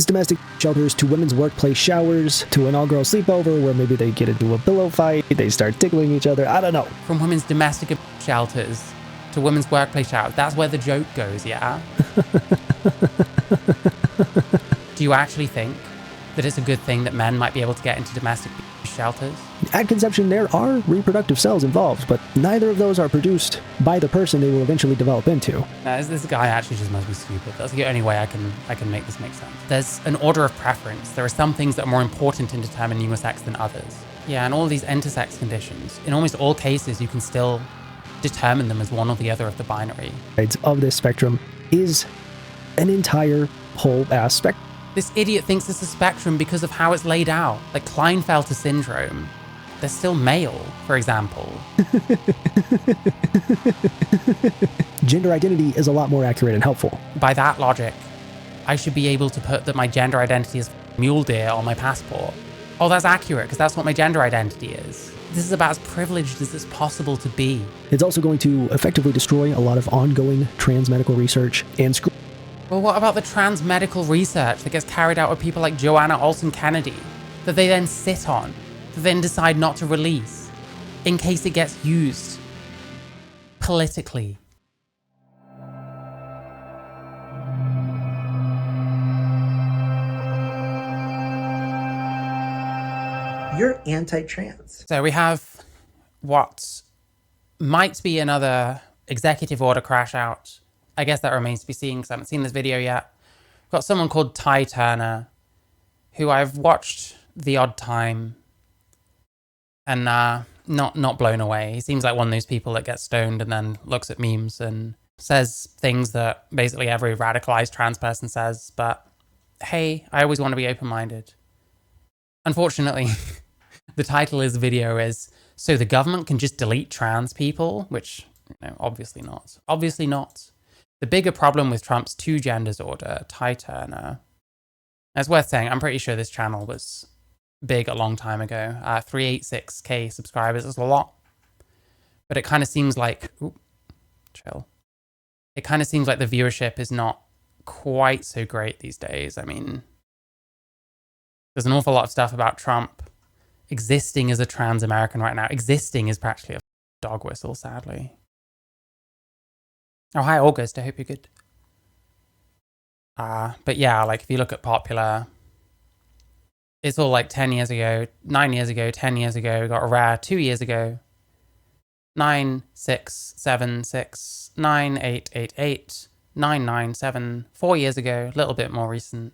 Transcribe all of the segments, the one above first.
Domestic shelters to women's workplace showers to an all-girl sleepover where maybe they get into a pillow fight, they start tickling each other, I don't know. From women's domestic shelters to women's workplace showers, that's where the joke goes, yeah? Do you actually think that it's a good thing that men might be able to get into domestic shelters? At conception, there are reproductive cells involved, but neither of those are produced by the person they will eventually develop into. No, this guy actually just must be stupid. That's the only way I can make this make sense. There's an order of preference. There are some things that are more important in determining your sex than others. Yeah, and all these intersex conditions, in almost all cases, you can still determine them as one or the other of the binary. Of this spectrum is an entire whole ass spectrum. This idiot thinks it's a spectrum because of how it's laid out, like Klinefelter syndrome. They're still male, for example. Gender identity is a lot more accurate and helpful. By that logic, I should be able to put that my gender identity is mule deer on my passport. Oh, that's accurate, because that's what my gender identity is. This is about as privileged as it's possible to be. It's also going to effectively destroy a lot of ongoing trans medical research and well, what about the trans medical research that gets carried out with people like Joanna Olsen Kennedy, that they then sit on, that then decide not to release, in case it gets used politically? You're anti-trans. So we have what might be another executive order crash out. I guess that remains to be seen because I haven't seen this video yet. We've got someone called Ty Turner, who I've watched the odd time and not blown away. He seems like one of those people that gets stoned and then looks at memes and says things that basically every radicalized trans person says, but hey, I always want to be open-minded. Unfortunately, the title of the video is, so the government can just delete trans people, which, obviously not. Obviously not. The bigger problem with Trump's two genders order, Ty Turner, it's worth saying, I'm pretty sure this channel was big a long time ago. 386k subscribers is a lot. But it kind of seems like, chill. It kind of seems like the viewership is not quite so great these days. I mean, there's an awful lot of stuff about Trump existing as a trans American right now. Existing is practically a dog whistle, sadly. Oh, hi, August. I hope you're good. But yeah, like if you look at popular, it's all like 10 years ago, 9 years ago, 10 years ago. We got a rare 2 years ago. 9, 6, 7, 6, 9, 8, 8, 8, 9, 9, 7. 4 years ago, a little bit more recent.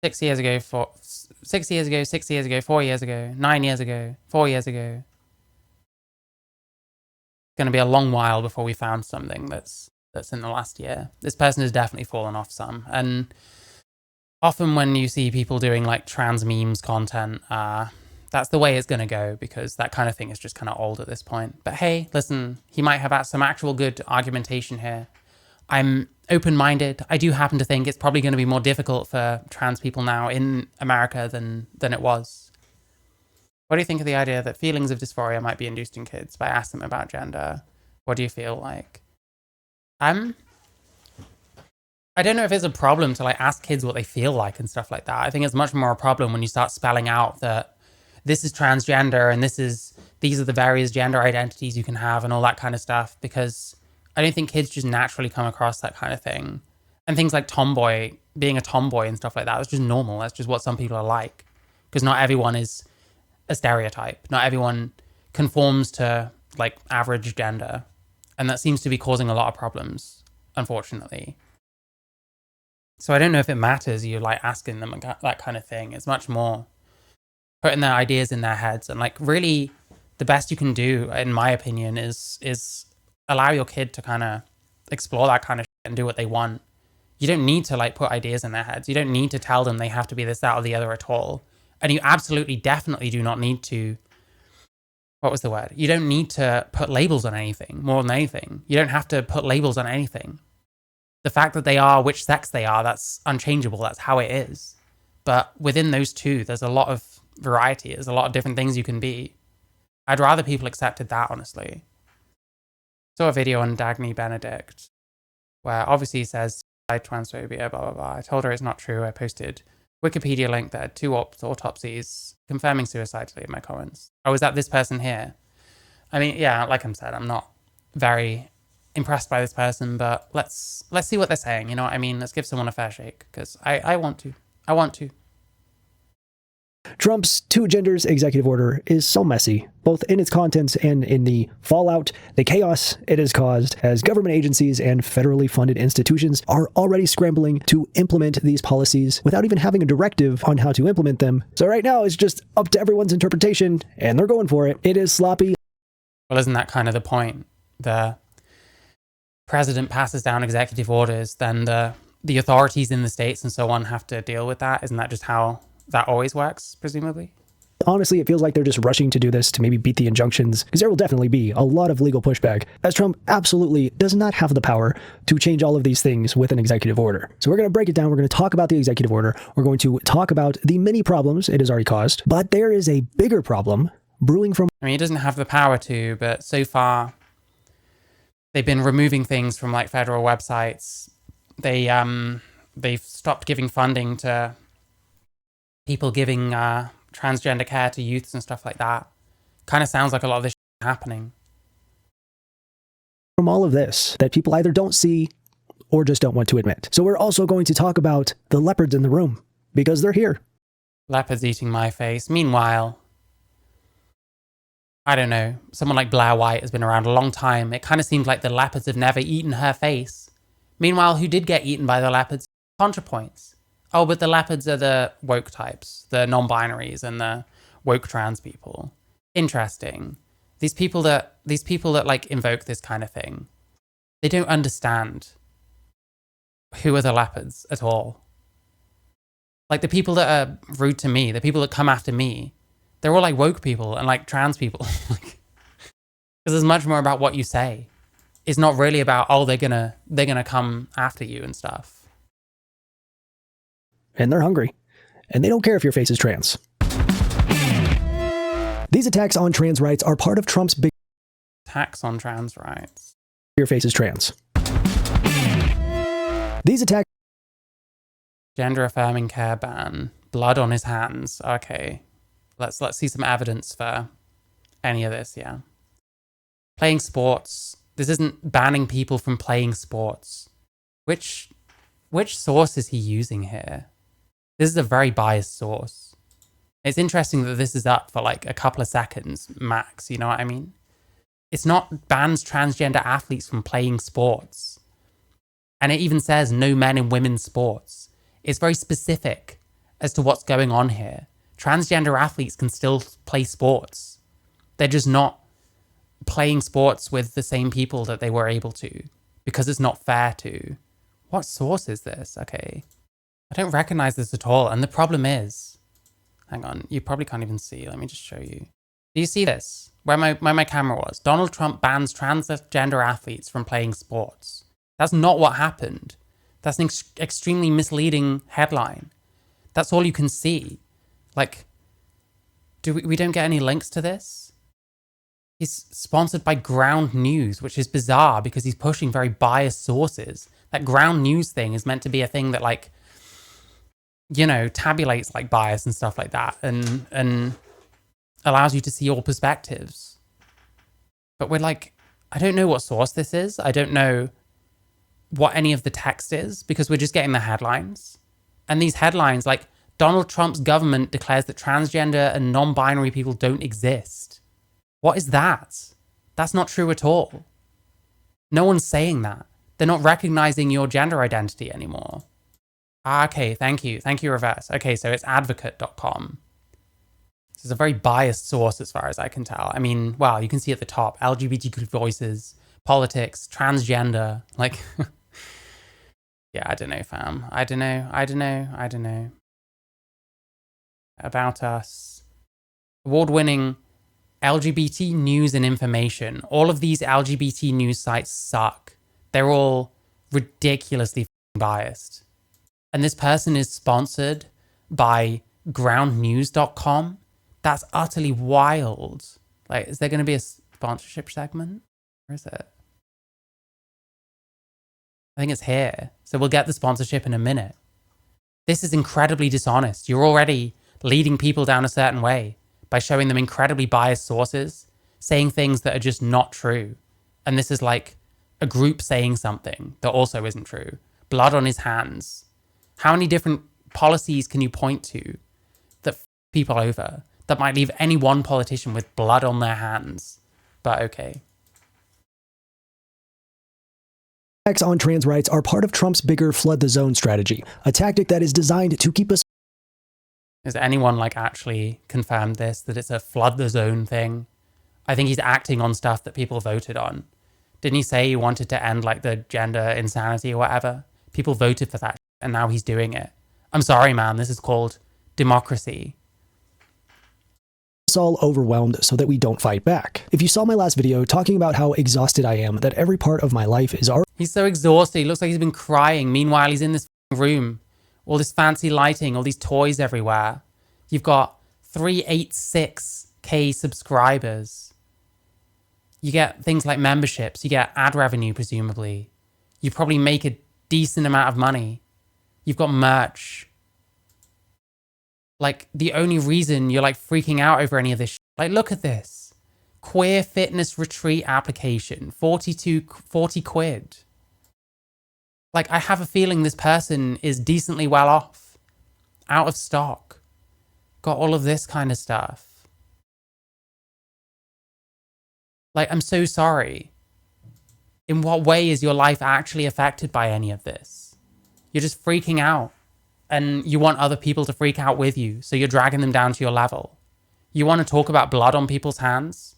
6 years ago, 6 years ago, 6 years ago, 4 years ago, 9 years ago, 4 years ago. Going to be a long while before we found something that's in the last year. This person has definitely fallen off some. And often when you see people doing like trans memes content, that's the way it's going to go because that kind of thing is just kind of old at this point. But hey, listen, he might have some actual good argumentation here. I'm open-minded. I do happen to think it's probably going to be more difficult for trans people now in America than it was. What do you think of the idea that feelings of dysphoria might be induced in kids by asking them about gender? What do you feel like? I don't know if it's a problem to like ask kids what they feel like and stuff like that. I think it's much more a problem when you start spelling out that this is transgender and these are the various gender identities you can have and all that kind of stuff, because I don't think kids just naturally come across that kind of thing. And things like tomboy, being a tomboy and stuff like that, that's just normal. That's just what some people are like. Because not everyone is a stereotype. Not everyone conforms to like average gender. And that seems to be causing a lot of problems, unfortunately. So I don't know if it matters you like asking them that kind of thing. It's much more putting their ideas in their heads. And like really the best you can do, in my opinion, is allow your kid to kind of explore that kind of shit and do what they want. You don't need to like put ideas in their heads. You don't need to tell them they have to be this, that, or the other at all. And you absolutely, definitely do not need to, what was the word? You don't need to put labels on anything more than anything. You don't have to put labels on anything. The fact that they are which sex they are, that's unchangeable. That's how it is. But within those two, there's a lot of variety. There's a lot of different things you can be. I'd rather people accepted that, honestly. Saw a video on Dagny Benedict where obviously he says transphobia, blah, blah, blah. I told her it's not true. I posted Wikipedia link that had two autopsies confirming suicide in my comments. I was at this person here. I mean, yeah, like I said, I'm not very impressed by this person, but let's see what they're saying. You know what I mean? Let's give someone a fair shake, because I want to. I want to. Trump's two genders executive order is so messy, both in its contents and in the fallout, the chaos it has caused, as government agencies and federally funded institutions are already scrambling to implement these policies without even having a directive on how to implement them. So right now it's just up to everyone's interpretation, and they're going for it. It is sloppy. Well, isn't that kind of the point? The president passes down executive orders, then the authorities in the states and so on have to deal with that. Isn't that just how that always works, presumably? Honestly, it feels like they're just rushing to do this to maybe beat the injunctions, because there will definitely be a lot of legal pushback, as Trump absolutely does not have the power to change all of these things with an executive order. So we're going to break it down. We're going to talk about the executive order. We're going to talk about the many problems it has already caused, but there is a bigger problem brewing from... I mean, he doesn't have the power to, but so far they've been removing things from like federal websites. They've stopped giving funding to people giving transgender care to youths and stuff like that. Kind of sounds like a lot of this happening. From all of this that people either don't see or just don't want to admit. So we're also going to talk about the leopards in the room, because they're here. Leopards eating my face. Meanwhile, I don't know, someone like Blair White has been around a long time. It kind of seems like the leopards have never eaten her face. Meanwhile, who did get eaten by the leopards? ContraPoints. Oh, but the leopards are the woke types, the non-binaries and the woke trans people. Interesting. These people that like invoke this kind of thing, they don't understand who are the leopards at all. Like the people that are rude to me, the people that come after me, they're all like woke people and like trans people. Because it's much more about what you say. It's not really about, oh, they're gonna come after you and stuff. And they're hungry. And they don't care if your face is trans. These attacks on trans rights are part of Trump's big... Attacks on trans rights. Your face is trans. These attacks... Gender affirming care ban. Blood on his hands. Okay. Let's see some evidence for any of this, yeah. Playing sports. This isn't banning people from playing sports. Which source is he using here? This is a very biased source. It's interesting that this is up for like a couple of seconds max, you know what I mean? It's not bans transgender athletes from playing sports. And it even says no men in women's sports. It's very specific as to what's going on here. Transgender athletes can still play sports. They're just not playing sports with the same people that they were able to, because it's not fair to. What source is this? Okay. I don't recognize this at all. And the problem is, hang on, you probably can't even see. Let me just show you. Do you see this? Where my camera was. Donald Trump bans transgender athletes from playing sports. That's not what happened. That's an extremely misleading headline. That's all you can see. Like, we don't get any links to this? He's sponsored by Ground News, which is bizarre because he's pushing very biased sources. That Ground News thing is meant to be a thing that, like, you know, tabulates like bias and stuff like that and allows you to see all perspectives. But we're like, I don't know what source this is. I don't know what any of the text is, because we're just getting the headlines. And these headlines, like, Donald Trump's government declares that transgender and non-binary people don't exist. What is that? That's not true at all. No one's saying that. They're not recognizing your gender identity anymore. Ah, okay, thank you. Thank you, Reverse. Okay, so it's advocate.com. This is a very biased source as far as I can tell. I mean, wow, you can see at the top, LGBTQ voices, politics, transgender, like... yeah, I don't know, fam. I don't know. About Us. Award-winning LGBT news and information. All of these LGBT news sites suck. They're all ridiculously biased. And this person is sponsored by groundnews.com. That's utterly wild. Like, is there going to be a sponsorship segment? Where is it? I think it's here. So we'll get the sponsorship in a minute. This is incredibly dishonest. You're already leading people down a certain way by showing them incredibly biased sources, saying things that are just not true. And this is like a group saying something that also isn't true. Blood on his hands. How many different policies can you point to that people over that might leave any one politician with blood on their hands? But okay. Attacks on trans rights are part of Trump's bigger flood the zone strategy, a tactic that is designed to keep us. Has anyone like actually confirmed this, that it's a flood the zone thing? I think he's acting on stuff that people voted on. Didn't he say he wanted to end like the gender insanity or whatever? People voted for that and now he's doing it. I'm sorry, man. This is called democracy. All overwhelmed so that we don't fight back. If you saw my last video talking about how exhausted I am, that every part of my life is already. He's so exhausted. He looks like he's been crying. Meanwhile, he's in this room. All this fancy lighting, all these toys everywhere. You've got 386k subscribers. You get things like memberships. You get ad revenue, presumably. You probably make a decent amount of money. You've got merch. Like, the only reason you're like freaking out over any of this like, look at this. Queer fitness retreat application. 40 quid. Like, I have a feeling this person is decently well off. Out of stock. Got all of this kind of stuff. Like, I'm so sorry. In what way is your life actually affected by any of this? You're just freaking out. And you want other people to freak out with you, so you're dragging them down to your level. You want to talk about blood on people's hands?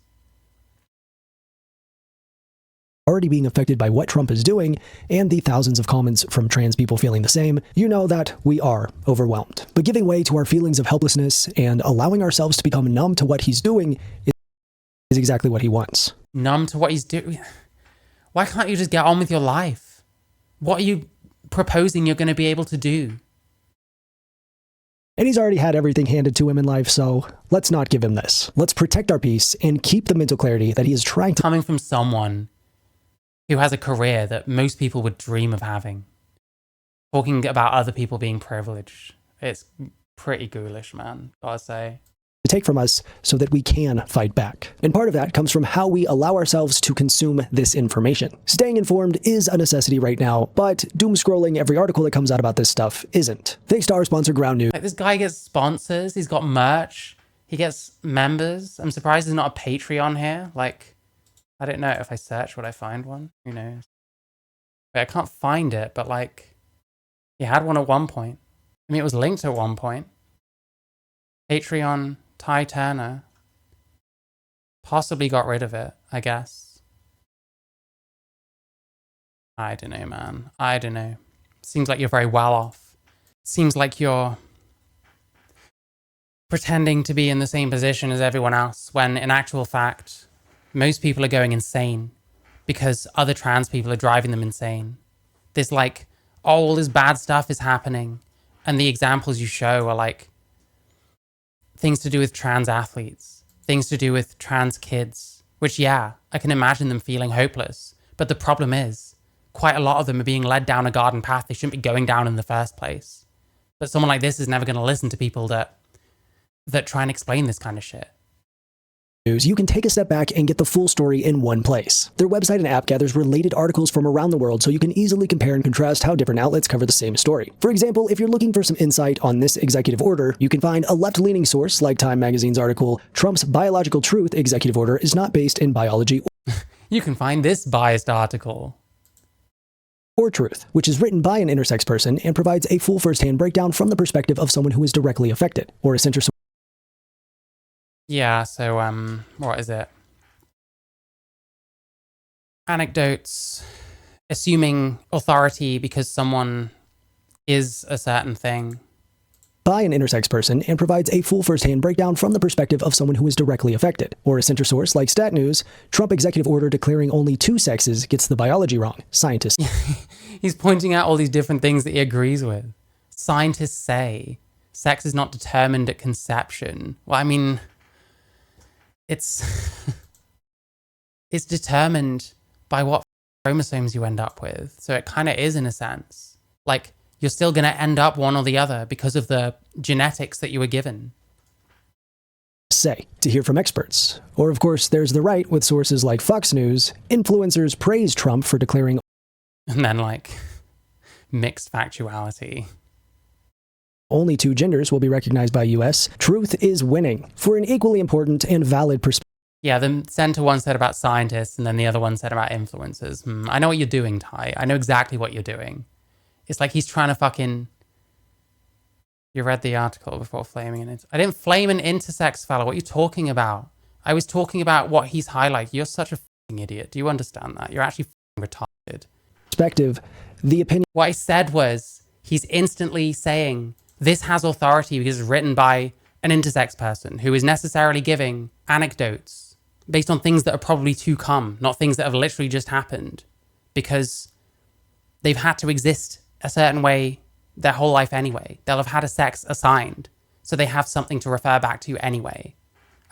Already being affected by what Trump is doing, and the thousands of comments from trans people feeling the same, you know that we are overwhelmed. But giving way to our feelings of helplessness and allowing ourselves to become numb to what he's doing is exactly what he wants. Numb to what he's doing? Why can't you just get on with your life? What are you proposing you're going to be able to do? And he's already had everything handed to him in life, so let's not give him this. Let's protect our peace and keep the mental clarity that he is trying to. Coming from someone who has a career that most people would dream of having. Talking about other people being privileged. It's pretty ghoulish, man, gotta say. Take from us so that we can fight back. And part of that comes from how we allow ourselves to consume this information. Staying informed is a necessity right now, but doom scrolling every article that comes out about this stuff isn't. Thanks to our sponsor, Ground News. Like, this guy gets sponsors, he's got merch, he gets members. I'm surprised there's not a Patreon here. Like, I don't know, if I search would I find one? Who knows? Wait, I can't find it, but like, he had one at one point. I mean, it was linked at one point. Patreon, Ty Turner. Possibly got rid of it, I guess. I don't know, man. I don't know. Seems like you're very well off. Seems like you're pretending to be in the same position as everyone else, when in actual fact, most people are going insane because other trans people are driving them insane. There's like, all this bad stuff is happening, and the examples you show are like things to do with trans athletes, things to do with trans kids, which, yeah, I can imagine them feeling hopeless. But the problem is, quite a lot of them are being led down a garden path they shouldn't be going down in the first place. But someone like this is never going to listen to people that try and explain this kind of shit. You can take a step back and get the full story in one place. Their website and app gathers related articles from around the world so you can easily compare and contrast how different outlets cover the same story. For example, if you're looking for some insight on this executive order, you can find a left-leaning source like Time Magazine's article, Trump's Biological Truth executive order is not based in biology You can find this biased article. or truth, which is written by an intersex person and provides a full first-hand breakdown from the perspective of someone who is directly affected, or a center source. Yeah, so, what is it? Anecdotes, assuming authority because someone is a certain thing. By an intersex person and provides a full first-hand breakdown from the perspective of someone who is directly affected. Or a center source like Stat News, Trump executive order declaring only 2 sexes gets the biology wrong. Scientists. He's pointing out all these different things that he agrees with. Scientists say sex is not determined at conception. Well, I mean, it's determined by what chromosomes you end up with. So it kind of is, in a sense. Like, you're still going to end up one or the other because of the genetics that you were given. Say, to hear from experts. Or, of course, there's the right with sources like Fox News. Influencers praise Trump for declaring... And then, like, mixed factuality. Only two genders will be recognized by US. Truth is winning for an equally important and valid perspective. Yeah, the center one said about scientists, and then the other one said about influencers. I know what you're doing, Ty. I know exactly what you're doing. It's like he's trying to fucking... You read the article before flaming an... I didn't flame an intersex fella. What are you talking about? I was talking about what he's highlighting. You're such a fucking idiot. Do you understand that? You're actually fucking retarded. Perspective, the opinion... What I said was, he's instantly saying... This has authority because it's written by an intersex person who is necessarily giving anecdotes based on things that are probably to come, not things that have literally just happened, because they've had to exist a certain way their whole life anyway. They'll have had a sex assigned, so they have something to refer back to anyway.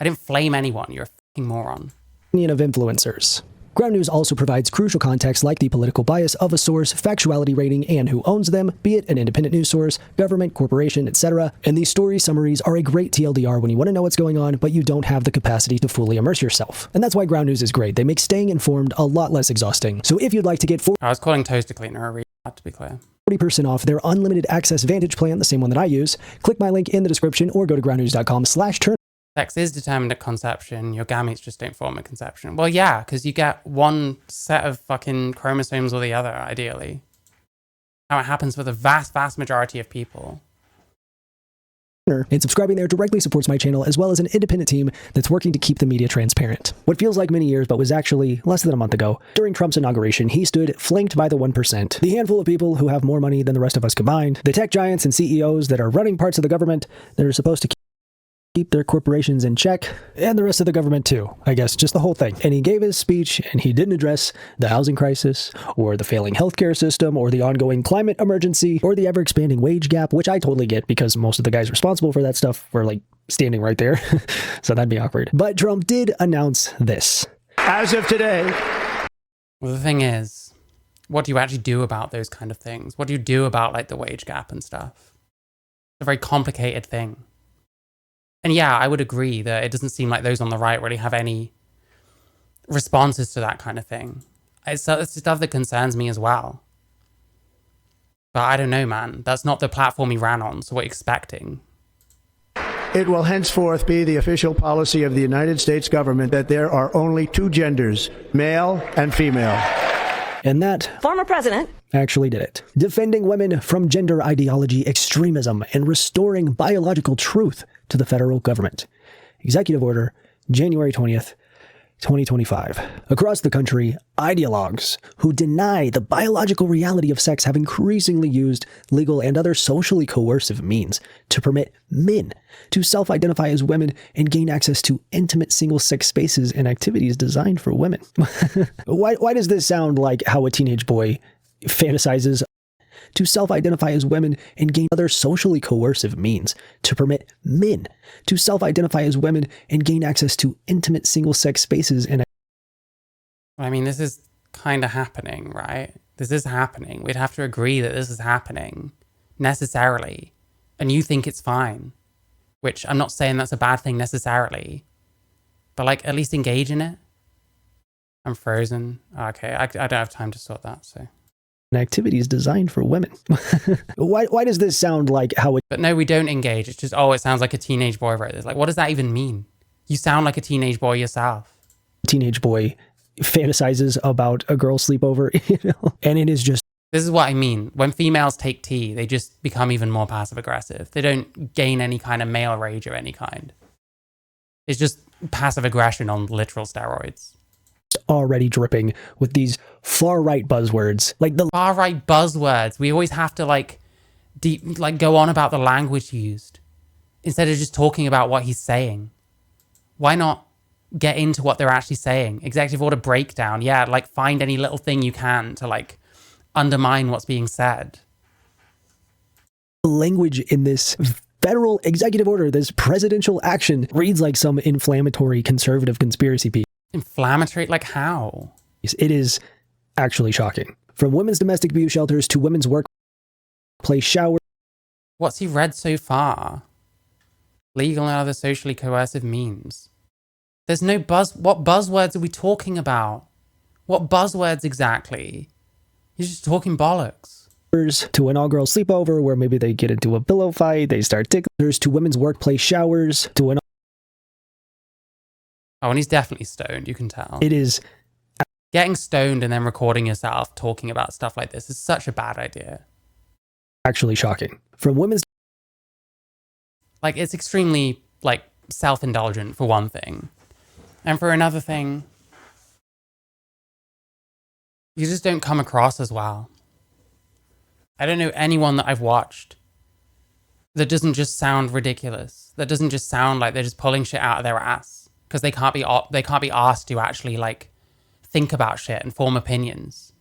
I didn't flame anyone. You're a fucking moron. Of influencers. Ground News also provides crucial context like the political bias of a source, factuality rating, and who owns them, be it an independent news source, government, corporation, etc. And these story summaries are a great TLDR when you want to know what's going on, but you don't have the capacity to fully immerse yourself. And that's why Ground News is great. They make staying informed a lot less exhausting. So if you'd like to get I was calling Toaster Cleaner a retard, to be clear. 40% off their unlimited access Vantage plan, the same one that I use, click my link in the description or go to groundnews.com/turn. Sex is determined at conception. Your gametes just don't form at conception. Well, yeah, because you get one set of fucking chromosomes or the other, ideally. How it happens with a vast, vast majority of people. And subscribing there directly supports my channel as well as an independent team that's working to keep the media transparent. What feels like many years but was actually less than a month ago. During Trump's inauguration, he stood flanked by the 1%, the handful of people who have more money than the rest of us combined, the tech giants and CEOs that are running parts of the government that are supposed to keep their corporations in check, and the rest of the government too, I guess, just the whole thing. And he gave his speech, and he didn't address the housing crisis, or the failing healthcare system, or the ongoing climate emergency, or the ever-expanding wage gap, which I totally get, because most of the guys responsible for that stuff were, like, standing right there, so that'd be awkward. But Trump did announce this. As of today... Well, the thing is, what do you actually do about those kind of things? What do you do about, like, the wage gap and stuff? It's a very complicated thing. And yeah, I would agree that it doesn't seem like those on the right really have any responses to that kind of thing. It's stuff that concerns me as well. But I don't know, man. That's not the platform he ran on, so what are you expecting? It will henceforth be the official policy of the United States government that there are only two genders, male and female. And that former president actually did it. Defending women from gender ideology extremism and restoring biological truth to the federal government. Executive Order, January 20th, 2025. Across the country, ideologues who deny the biological reality of sex have increasingly used legal and other socially coercive means to permit men to self-identify as women and gain access to intimate single-sex spaces and activities designed for women. Why does this sound like how a teenage boy fantasizes to self-identify as women and gain other socially coercive means to permit men to self-identify as women and gain access to intimate single-sex spaces and... I mean, this is kind of happening, right? This is happening. We'd have to agree that this is happening necessarily. And you think it's fine, which I'm not saying that's a bad thing necessarily, but like at least engage in it. I'm frozen. Okay, I don't have time to sort that, so... activities designed for women. Why does this sound like how it... But no, we don't engage. It's just, oh, it sounds like a teenage boy wrote this. Like, what does that even mean? You sound like a teenage boy yourself. Teenage boy fantasizes about a girl sleepover, you know? And it is just... This is what I mean. When females take tea, they just become even more passive aggressive. They don't gain any kind of male rage of any kind. It's just passive aggression on literal steroids. Already dripping with these far-right buzzwords, like the far-right buzzwords. We always have to like go on about the language used instead of just talking about what he's saying. Why not get into what they're actually saying? Executive order breakdown. Yeah, like find any little thing you can to like undermine what's being said. Language in this federal executive order, this presidential action, reads like some inflammatory conservative conspiracy piece. Inflammatory? Like how? It is actually shocking. From women's domestic abuse shelters to women's workplace showers. What's he read so far? Legal and other socially coercive means. There's no what buzzwords are we talking about? What buzzwords exactly? He's just talking bollocks. To an all-girl sleepover where maybe they get into a pillow fight, they start ticklers, to women's workplace showers, to an... Oh, and he's definitely stoned, you can tell. It is... Getting stoned and then recording yourself talking about stuff like this is such a bad idea. Actually shocking. From women's... Like, it's extremely, like, self-indulgent for one thing. And for another thing, you just don't come across as well. I don't know anyone that I've watched that doesn't just sound ridiculous. That doesn't just sound like they're just pulling shit out of their ass because they can't be asked to actually like think about shit and form opinions.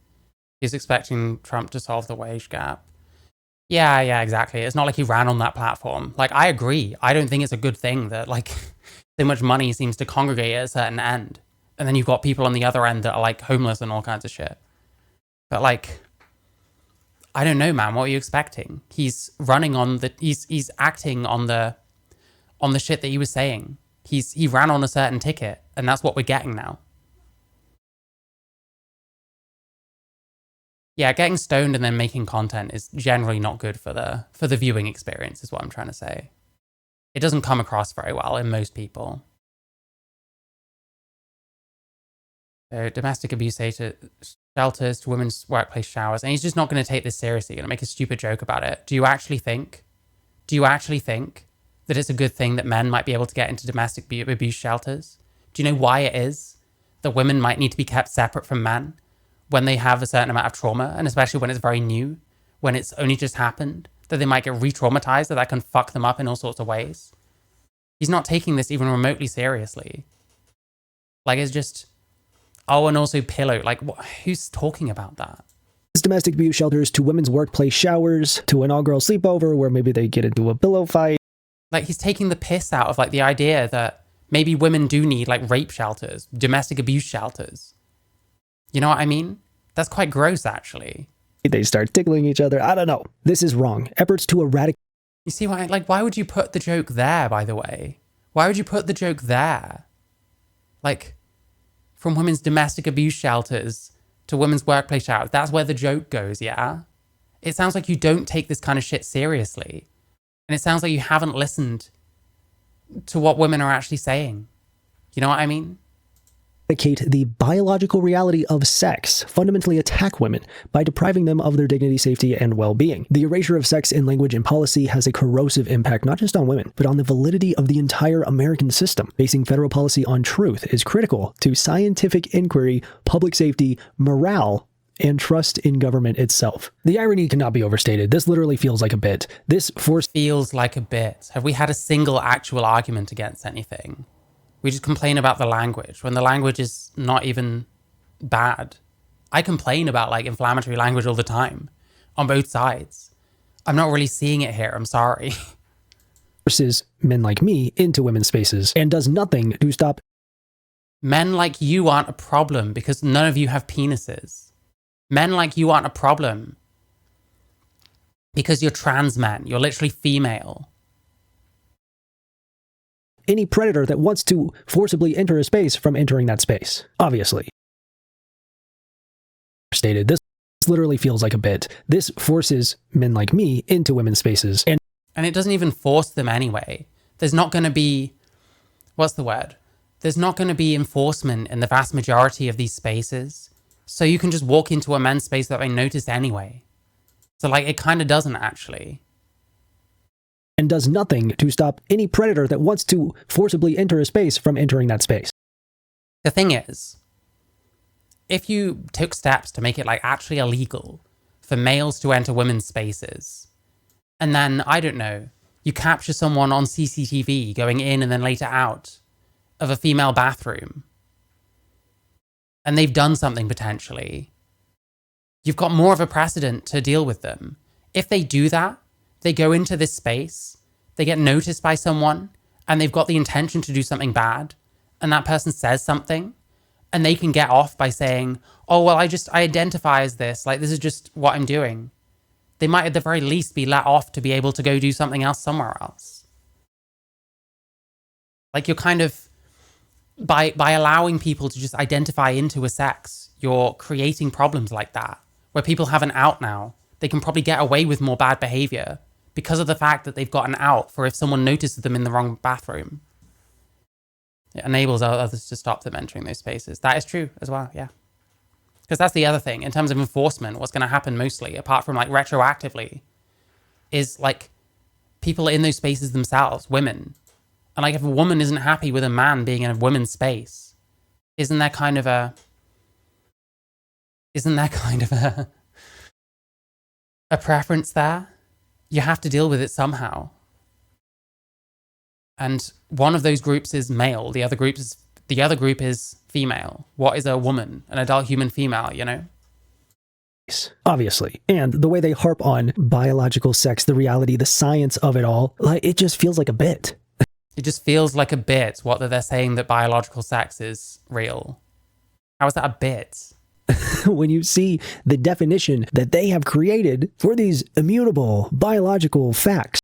He's expecting Trump to solve the wage gap. Yeah, exactly. It's not like he ran on that platform. Like, I agree. I don't think it's a good thing that like so much money seems to congregate at a certain end, and then you've got people on the other end that are like homeless and all kinds of shit. But like, I don't know, man. What are you expecting? He's running on the... He's acting on the shit that he was saying. He ran on a certain ticket, and that's what we're getting now. Yeah, getting stoned and then making content is generally not good for the viewing experience, is what I'm trying to say. It doesn't come across very well in most people. So Domestic abuse shelters to women's workplace showers. And he's just not going to take this seriously. Going to make a stupid joke about it. Do you actually think that it's a good thing that men might be able to get into domestic abuse shelters? Do you know why it is that women might need to be kept separate from men when they have a certain amount of trauma, and especially when it's very new, when it's only just happened, that they might get re-traumatized, that can fuck them up in all sorts of ways? He's not taking this even remotely seriously. Like, it's just... Oh, and also pillow. Like, who's talking about that? Domestic abuse shelters to women's workplace showers, to an all-girl sleepover where maybe they get into a pillow fight. Like, he's taking the piss out of, like, the idea that maybe women do need, like, rape shelters, domestic abuse shelters. You know what I mean? That's quite gross, actually. They start tickling each other. I don't know. This is wrong. Efforts to eradicate... You see why? Like, why would you put the joke there, by the way? Why would you put the joke there? Like... From women's domestic abuse shelters to women's workplace showers. That's where the joke goes, yeah? It sounds like you don't take this kind of shit seriously. And it sounds like you haven't listened to what women are actually saying. You know what I mean? The biological reality of sex, fundamentally attack women by depriving them of their dignity, safety, and well-being. The erasure of sex in language and policy has a corrosive impact not just on women, but on the validity of the entire American system. Basing federal policy on truth is critical to scientific inquiry, public safety, morale, and trust in government itself. The irony cannot be overstated. This literally feels like a bit. This feels like a bit. Have we had a single actual argument against anything? We just complain about the language when the language is not even bad. I complain about like inflammatory language all the time on both sides. I'm not really seeing it here. I'm sorry. Forces men like me into women's spaces and does nothing to stop. Men like you aren't a problem because none of you have penises. Men like you aren't a problem because you're trans men. You're literally female. Any predator that wants to forcibly enter a space from entering that space, obviously. Stated, this literally feels like a bit. This forces men like me into women's spaces. And it doesn't even force them anyway. There's not going to be, what's the word? There's not going to be enforcement in the vast majority of these spaces. So you can just walk into a men's space that they notice anyway. So like, it kind of doesn't actually. And does nothing to stop any predator that wants to forcibly enter a space from entering that space. The thing is, if you took steps to make it like actually illegal for males to enter women's spaces, and then, I don't know, you capture someone on CCTV going in and then later out of a female bathroom, and they've done something potentially, you've got more of a precedent to deal with them. If they do that, they go into this space, they get noticed by someone, and they've got the intention to do something bad, and that person says something, And they can get off by saying, oh, well, I identify as this. Like, this is just what I'm doing. They might at the very least be let off to be able to go do something else somewhere else. Like, you're kind of, by allowing people to just identify into a sex, you're creating problems like that, where people have an out now. They can probably get away with more bad behavior because of the fact that they've got an out for if someone notices them in the wrong bathroom. It enables others to stop them entering those spaces. That is true as well, yeah. Because that's the other thing. In terms of enforcement, what's going to happen mostly, apart from like retroactively, is like people in those spaces themselves, women. And like if a woman isn't happy with a man being in a women's space, isn't there kind of a preference there? You have to deal with it somehow. And one of those groups is male. The other group is female. What is a woman? An adult human female, you know? Obviously. And the way they harp on biological sex, the reality, the science of it all, like, it just feels like a bit. It just feels like a bit, what they're saying that biological sex is real. How is that a bit? When you see the definition that they have created for these immutable biological facts.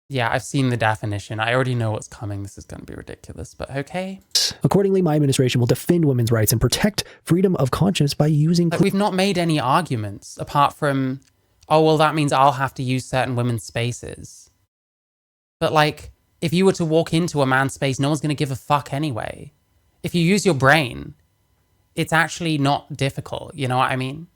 Yeah, I've seen the definition. I already know what's coming. This is going to be ridiculous, but okay. Accordingly, my administration will defend women's rights and protect freedom of conscience by using... Like, we've not made any arguments apart from, oh, well, that means I'll have to use certain women's spaces. But like, if you were to walk into a man's space, no one's going to give a fuck anyway. If you use your brain, it's actually not difficult. You know what I mean?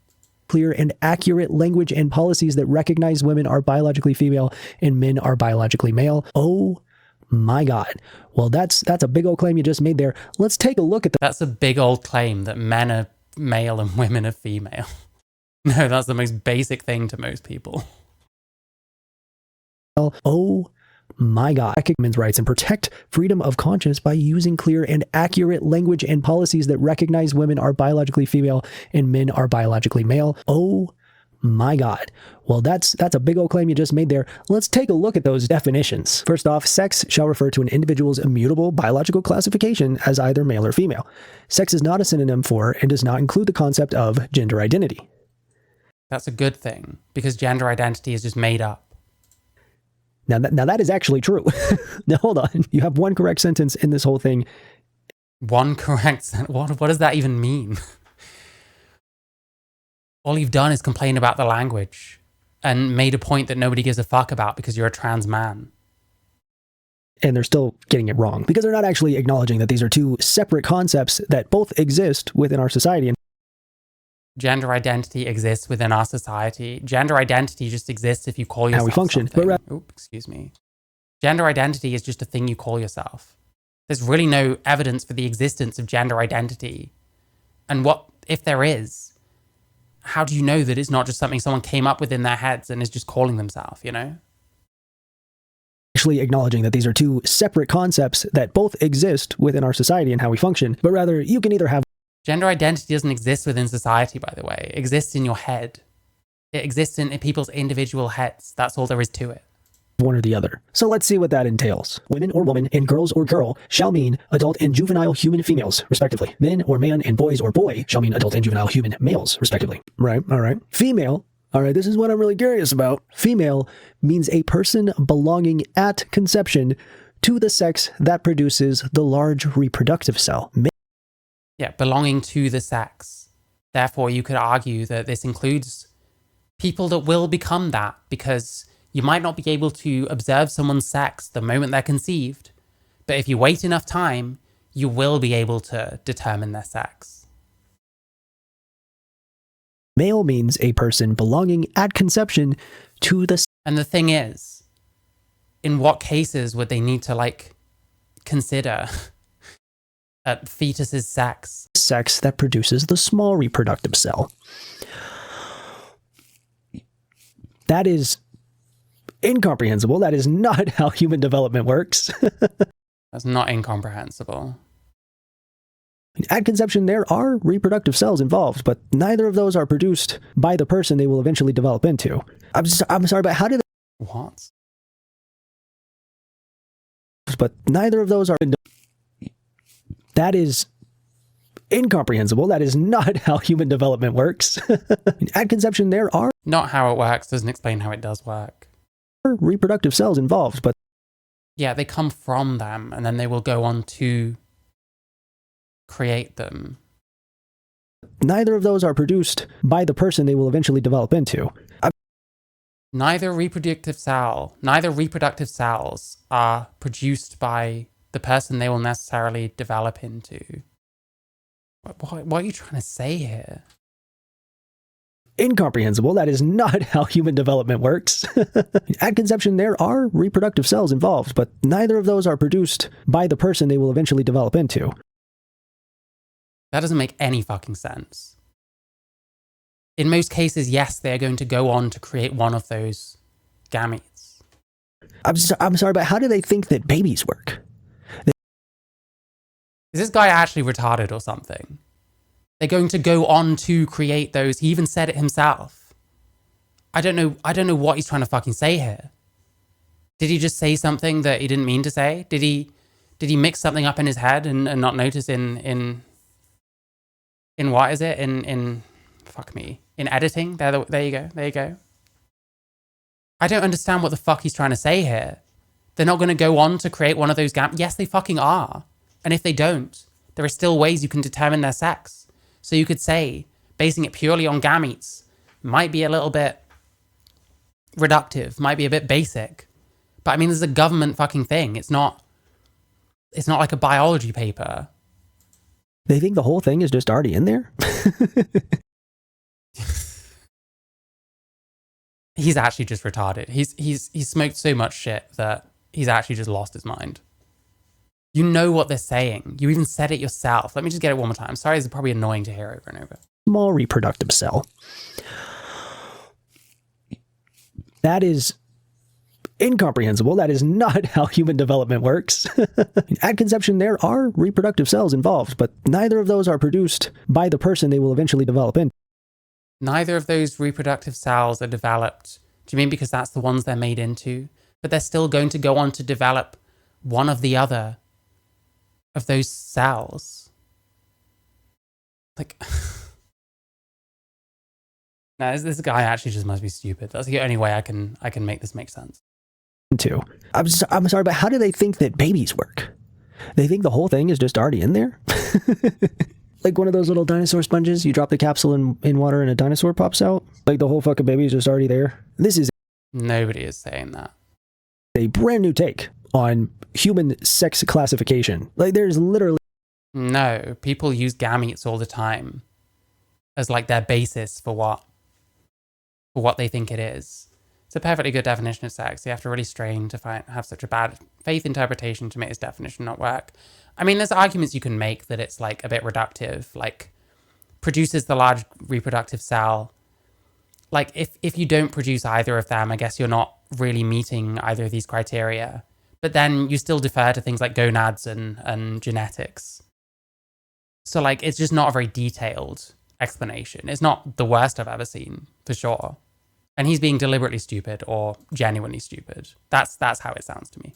Clear and accurate language and policies that recognize women are biologically female and men are biologically male. Oh my God. Well, that's a big old claim you just made there. Let's take a look at That's a big old claim that men are male and women are female. No, that's the most basic thing to most people. Oh my God. Women's rights and protect freedom of conscience by using clear and accurate language and policies that recognize women are biologically female and men are biologically male. Oh my God. Well, that's a big old claim you just made there. Let's take a look at those definitions. First off, sex shall refer to an individual's immutable biological classification as either male or female. Sex is not a synonym for and does not include the concept of gender identity. That's a good thing, because gender identity is just made up. Now that is actually true. Now, hold on. You have one correct sentence in this whole thing. One correct sentence? What does that even mean? All you've done is complain about the language and made a point that nobody gives a fuck about because you're a trans man. And they're still getting it wrong because they're not actually acknowledging that these are two separate concepts that both exist within our society. Gender identity exists within our society. Gender identity just exists if you call yourself how we function. Excuse me. Gender identity is just a thing you call yourself. There's really no evidence for the existence of gender identity. And what if there is? How do you know that it's not just something someone came up with in their heads and is just calling themselves, you know? Actually acknowledging that these are two separate concepts that both exist within our society and how we function, but rather you can either have... Gender identity doesn't exist within society, by the way. It exists in your head. It exists in people's individual heads. That's all there is to it. One or the other. So let's see what that entails. Women or woman and girls or girl shall mean adult and juvenile human females, respectively. Men or man and boys or boy shall mean adult and juvenile human males, respectively. Right, all right. Female, all right, this is what I'm really curious about. Female means a person belonging at conception to the sex that produces the large reproductive cell. Yeah, belonging to the sex. Therefore, you could argue that this includes people that will become that, because you might not be able to observe someone's sex the moment they're conceived, but if you wait enough time, you will be able to determine their sex. Male means a person belonging at conception to the... And the thing is, in what cases would they need to, consider a fetus's sex? Sex that produces the small reproductive cell. That is incomprehensible. That is not how human development works. That's not incomprehensible. At conception, there are reproductive cells involved, but neither of those are produced by the person they will eventually develop into. I'm sorry, but how did... What? But neither of those are... That is Incomprehensible. That is not how human development works. At conception, there are Not how it works doesn't explain how it does work. reproductive cells involved, but Yeah, they come from them and then they will go on to create them. neither of those are produced by the person they will eventually develop into. Neither reproductive cells are produced by the person they will necessarily develop into. What are you trying to say here? Incomprehensible. That is not how human development works. At conception, there are reproductive cells involved, but neither of those are produced by the person they will eventually develop into. That doesn't make any fucking sense. In most cases, yes, they're going to go on to create one of those gametes. I'm sorry, but how do they think that babies work? Is this guy actually retarded or something? They're going to go on to create those. He even said it himself. I don't know what he's trying to fucking say here. Did he just say something that he didn't mean to say? Did he mix something up in his head and not notice in what is it? In fuck me. In editing? There you go. I don't understand what the fuck he's trying to say here. They're not going to go on to create one of those gametes. Yes, they fucking are. And if they don't, there are still ways you can determine their sex. So you could say, basing it purely on gametes might be a little bit reductive, might be a bit basic. But I mean, this is a government fucking thing. It's not like a biology paper. They think the whole thing is just already in there? He's actually just retarded. He's smoked so much shit that he's actually just lost his mind. You know what they're saying. You even said it yourself. Let me just get it one more time. Sorry, this is probably annoying to hear over and over. Small reproductive cell. That is incomprehensible. That is not how human development works. At conception, there are reproductive cells involved, but neither of those are produced by the person they will eventually develop into. Neither of those reproductive cells are developed. Do you mean because that's the ones they're made into? But they're still going to go on to develop one of the other of those cells. Like, no, this guy actually just must be stupid. That's the only way I can make this make sense. I'm sorry, but how do they think that babies work? They think the whole thing is just already in there? Like one of those little dinosaur sponges, you drop the capsule in water and a dinosaur pops out? Like the whole fucking baby is just already there? This is Nobody is saying that. a brand new take on human sex classification. Like there's literally... No, people use gametes all the time as like their basis for what they think it is. It's a perfectly good definition of sex. You have to really strain to have such a bad faith interpretation to make this definition not work. I mean, there's arguments you can make that it's like a bit reductive, like produces the large reproductive cell. Like if you don't produce either of them, I guess you're not really meeting either of these criteria. But then you still defer to things like gonads and genetics. So like, it's just not a very detailed explanation. It's not the worst I've ever seen, for sure. And he's being deliberately stupid or genuinely stupid. That's how it sounds to me.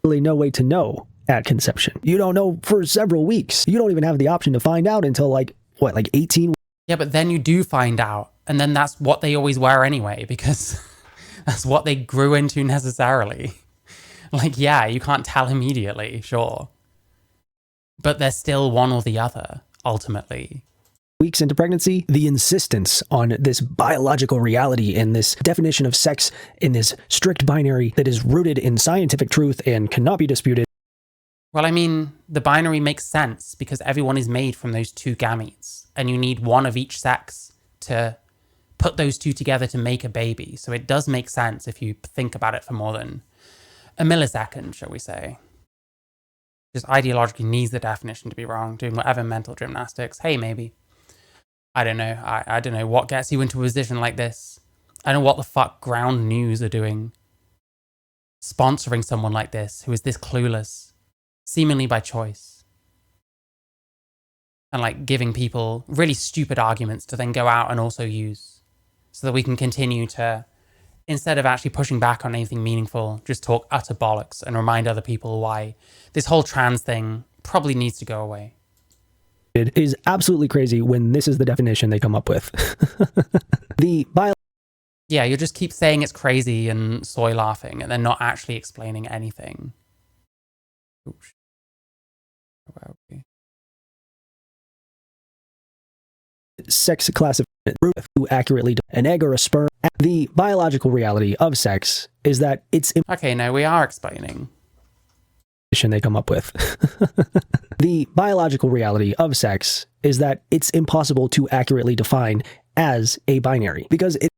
Really no way to know at conception. You don't know for several weeks. You don't even have the option to find out until like 18? Yeah, but then you do find out. And then that's what they always were anyway, because that's what they grew into necessarily. Like, yeah, you can't tell immediately, sure. But they're still one or the other, ultimately. Weeks into pregnancy, the insistence on this biological reality and this definition of sex in this strict binary that is rooted in scientific truth and cannot be disputed. Well, I mean, the binary makes sense because everyone is made from those two gametes, and you need one of each sex to put those two together to make a baby. So it does make sense if you think about it for more than a millisecond, shall we say. Just ideologically needs the definition to be wrong, doing whatever mental gymnastics. Hey, maybe. I don't know. I don't know what gets you into a position like this. I don't know what the fuck Ground News are doing. Sponsoring someone like this who is this clueless, seemingly by choice. And like giving people really stupid arguments to then go out and also use. So that we can continue to, instead of actually pushing back on anything meaningful, just talk utter bollocks and remind other people why this whole trans thing probably needs to go away. is absolutely crazy when this is the definition they come up with. The Yeah, you just keep saying it's crazy and soy laughing and then not actually explaining anything. Oops. Where are we? sex classification to accurately an egg or a sperm. The biological reality of sex is that it's Okay, no, we are explaining. they come up with. The biological reality of sex is that it's impossible to accurately define as a binary because it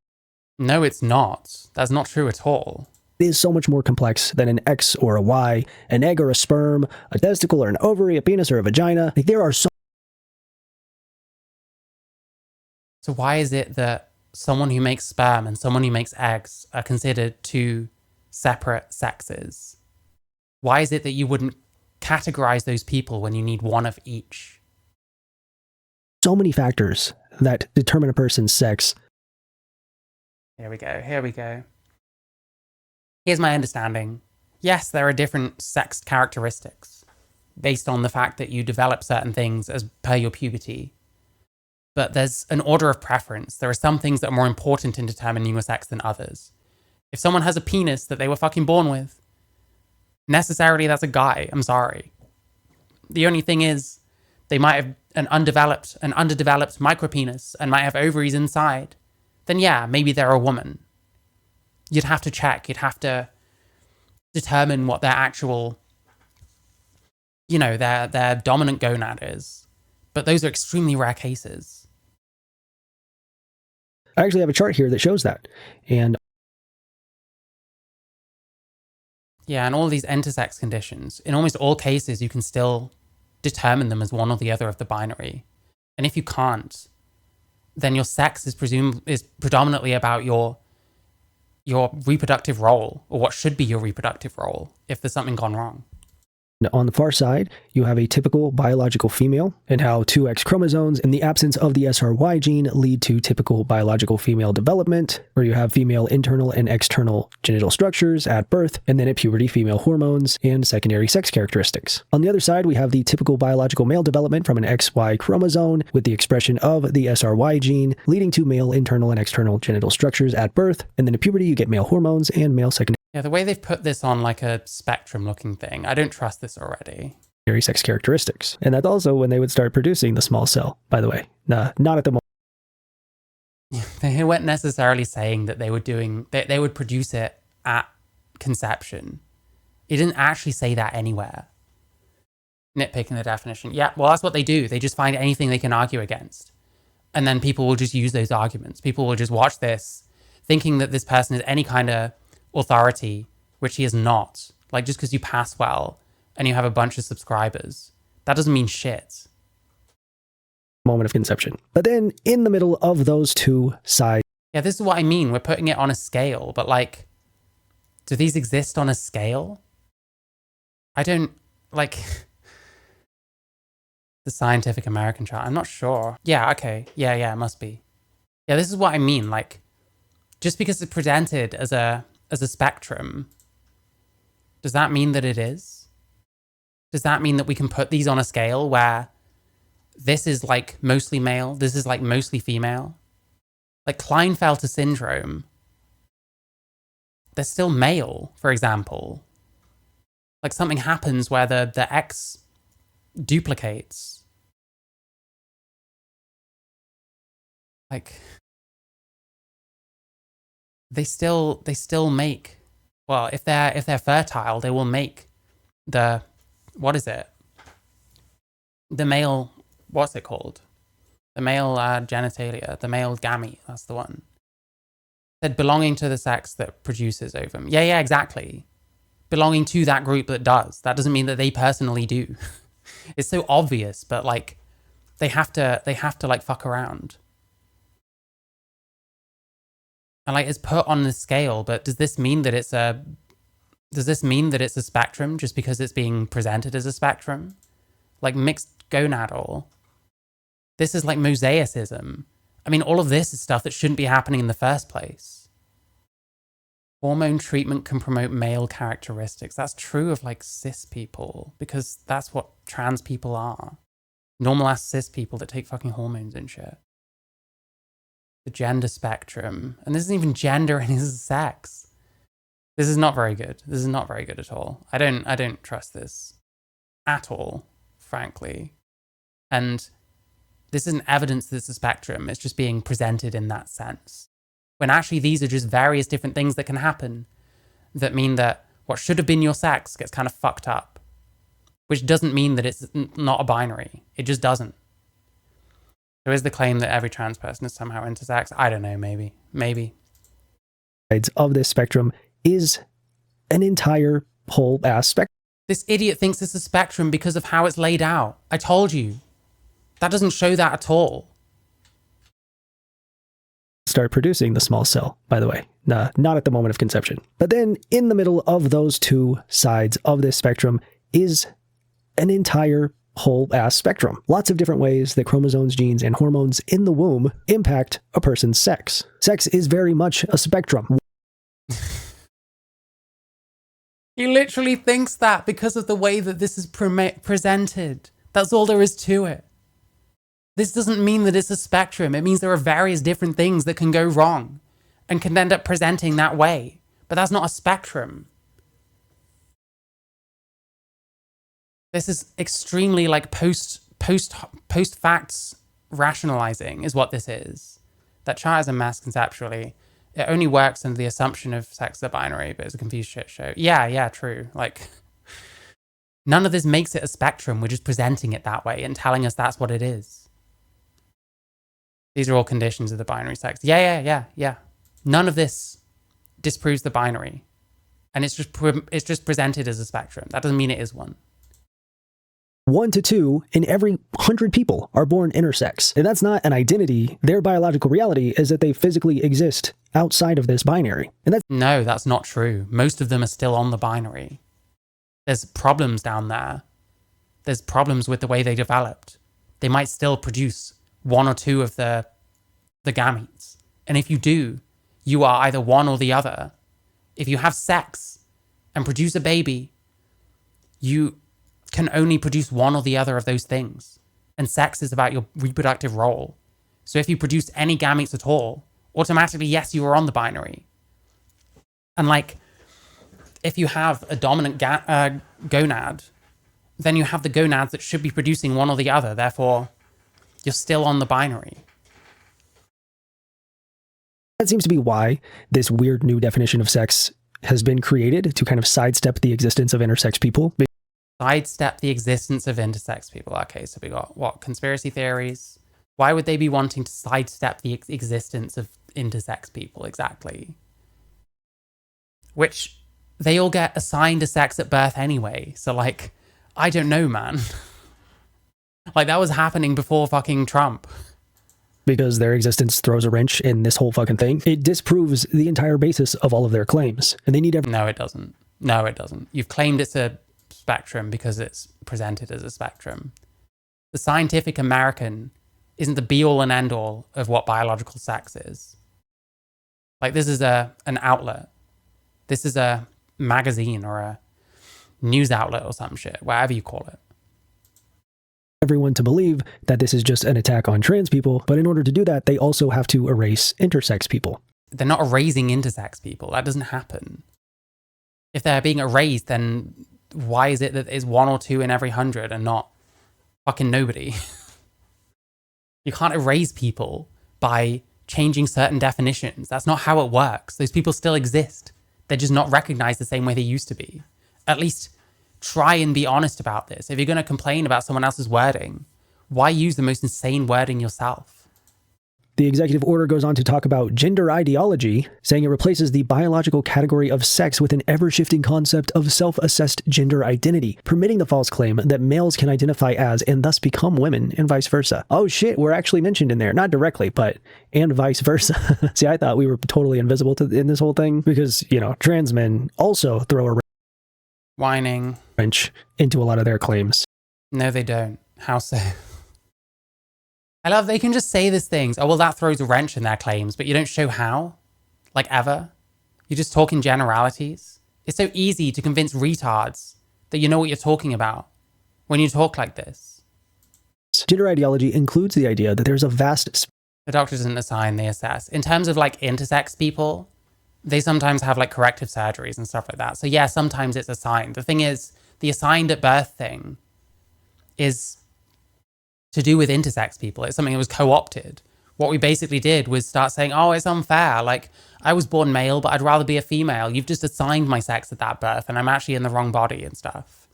No, it's not. That's not true at all. is so much more complex than an X or a Y, an egg or a sperm, a testicle or an ovary, a penis or a vagina. Like, there are so So why is it that someone who makes sperm and someone who makes eggs are considered two separate sexes? Why is it that you wouldn't categorize those people when you need one of each? many factors that determine a person's sex. Here we go. Here we go. Here's my understanding. Yes, there are different sex characteristics based on the fact that you develop certain things as per your puberty. But there's an order of preference. There are some things that are more important in determining your sex than others. If someone has a penis that they were fucking born with, necessarily that's a guy. I'm sorry. The only thing is, they might have an underdeveloped micropenis and might have ovaries inside. Then yeah, maybe they're a woman. You'd have to check. You'd have to determine what their actual, their dominant gonad is. But those are extremely rare cases. I actually have a chart here that shows that. And yeah, and all these intersex conditions, in almost all cases, you can still determine them as one or the other of the binary. And if you can't, then your sex is predominantly about your reproductive role, or what should be your reproductive role, if there's something gone wrong. on the far side, you have a typical biological female and how two X chromosomes in the absence of the SRY gene lead to typical biological female development, where you have female internal and external genital structures at birth, and then at puberty, female hormones and secondary sex characteristics. On the other side, we have the typical biological male development from an XY chromosome with the expression of the SRY gene, leading to male internal and external genital structures at birth, and then at puberty, you get male hormones and male secondary Yeah, the way they've put this on like a spectrum looking thing, I don't trust this already. sex characteristics. And that's also when they would start producing the small cell, by the way. Not at the moment. They weren't necessarily saying that they would produce it at conception. It didn't actually say that anywhere. Nitpicking the definition. Yeah, well, that's what they do. They just find anything they can argue against. And then people will just use those arguments. People will just watch this thinking that this person is any kind of authority, which he is not. Like, just because you pass well and you have a bunch of subscribers, that doesn't mean shit. Moment of conception. But then in the middle of those two sides, Yeah, this is what I mean. We're putting it on a scale, but like, do these exist on a scale? I don't, like, the Scientific American chart. I'm not sure. Yeah, okay. Yeah, it must be. Yeah, this is what I mean. Like, just because it's presented as a spectrum, does that mean that it is? Does that mean that we can put these on a scale where this is like mostly male, this is like mostly female? Like Klinefelter syndrome, they're still male, for example. Like something happens where the X duplicates. Like, they still make, well, if they're fertile, they will make the, what is it? The male, what's it called? The male genitalia, the male gamete, that's the one. Said belonging to the sex that produces ovum. Yeah, exactly. Belonging to that group that does. That doesn't mean that they personally do. It's so obvious, but like, they have to like fuck around. And like, it's put on the scale, but does this mean that it's a spectrum just because it's being presented as a spectrum? Like mixed gonadal. This is like mosaicism. I mean, all of this is stuff that shouldn't be happening in the first place. Hormone treatment can promote male characteristics. That's true of like cis people because that's what trans people are. Normal ass cis people that take fucking hormones and shit. The gender spectrum. And this isn't even gender, and this is sex. This is not very good. This is not very good at all. I don't trust this at all, frankly. And this isn't evidence that it's a spectrum. It's just being presented in that sense. When actually these are just various different things that can happen that mean that what should have been your sex gets kind of fucked up. Which doesn't mean that it's not a binary. It just doesn't. There is the claim that every trans person is somehow intersex. I don't know, maybe. Maybe. Of this spectrum is an entire whole ass spectrum. This idiot thinks it's a spectrum because of how it's laid out. I told you. That doesn't show that at all. Start producing the small cell, by the way. Not at the moment of conception. But then in the middle of those two sides of this spectrum is an entire whole ass spectrum. Lots of different ways that chromosomes, genes, and hormones in the womb impact a person's sex. Sex is very much a spectrum. He literally thinks that because of the way that this is presented. That's all there is to it. This doesn't mean that it's a spectrum. It means there are various different things that can go wrong and can end up presenting that way. But that's not a spectrum. This is extremely like post-facts rationalizing is what this is. That chart is a mess conceptually. It only works under the assumption of sex as a binary, but it's a confused shit show. Yeah, true. Like, none of this makes it a spectrum. We're just presenting it that way and telling us that's what it is. These are all conditions of the binary sex. Yeah. None of this disproves the binary. And it's just presented as a spectrum. That doesn't mean it is one. 1 to 2 in every 100 people are born intersex. And that's not an identity. Their biological reality is that they physically exist outside of this binary. And No, that's not true. Most of them are still on the binary. There's problems down there. There's problems with the way they developed. They might still produce 1 or 2 of the gametes. And if you do, you are either one or the other. If you have sex and produce a baby, you can only produce one or the other of those things. And sex is about your reproductive role. So if you produce any gametes at all, automatically, yes, you are on the binary. And like, if you have a dominant gonad, then you have the gonads that should be producing one or the other. Therefore, you're still on the binary. That seems to be why this weird new definition of sex has been created to kind of sidestep the existence of intersex people. Sidestep the existence of intersex people. Okay, so we got what? Conspiracy theories? Why would they be wanting to sidestep the existence of intersex people exactly? Which they all get assigned a sex at birth anyway. So like, I don't know, man. Like that was happening before fucking Trump. Because their existence throws a wrench in this whole fucking thing. It disproves the entire basis of all of their claims. And they need No, it doesn't. No, it doesn't. You've claimed it's a spectrum because it's presented as a spectrum. The Scientific American isn't the be-all and end-all of what biological sex is. Like, this is an outlet. This is a magazine or a news outlet or some shit, whatever you call it. everyone to believe that this is just an attack on trans people, but in order to do that, they also have to erase intersex people. They're not erasing intersex people. That doesn't happen. If they're being erased, then why is it that it's 1 or 2 in every 100 and not fucking nobody? You can't erase people by changing certain definitions. That's not how it works. Those people still exist. They're just not recognized the same way they used to be. At least try and be honest about this. If you're going to complain about someone else's wording, why use the most insane wording yourself? The executive order goes on to talk about gender ideology, saying it replaces the biological category of sex with an ever-shifting concept of self-assessed gender identity, permitting the false claim that males can identify as and thus become women and vice versa. Oh shit, we're actually mentioned in there. Not directly, but and vice versa. See, I thought we were totally invisible in this whole thing because, you know, trans men also throw a Whining. wrench into a lot of their claims. No, they don't. How so? I love they can just say these things. Oh, well, that throws a wrench in their claims, but you don't show how? Like, ever? You just talk in generalities? It's so easy to convince retards that you know what you're talking about when you talk like this. exists. Gender ideology includes the idea that there's a vast... The doctor doesn't assign, they assess. In terms of like intersex people, they sometimes have like corrective surgeries and stuff like that. So yeah, sometimes it's assigned. The thing is, the assigned at birth thing is to do with intersex people. It's something that was co-opted. What we basically did was start saying, oh, it's unfair. Like, I was born male, but I'd rather be a female. You've just assigned my sex at that birth, and I'm actually in the wrong body and stuff.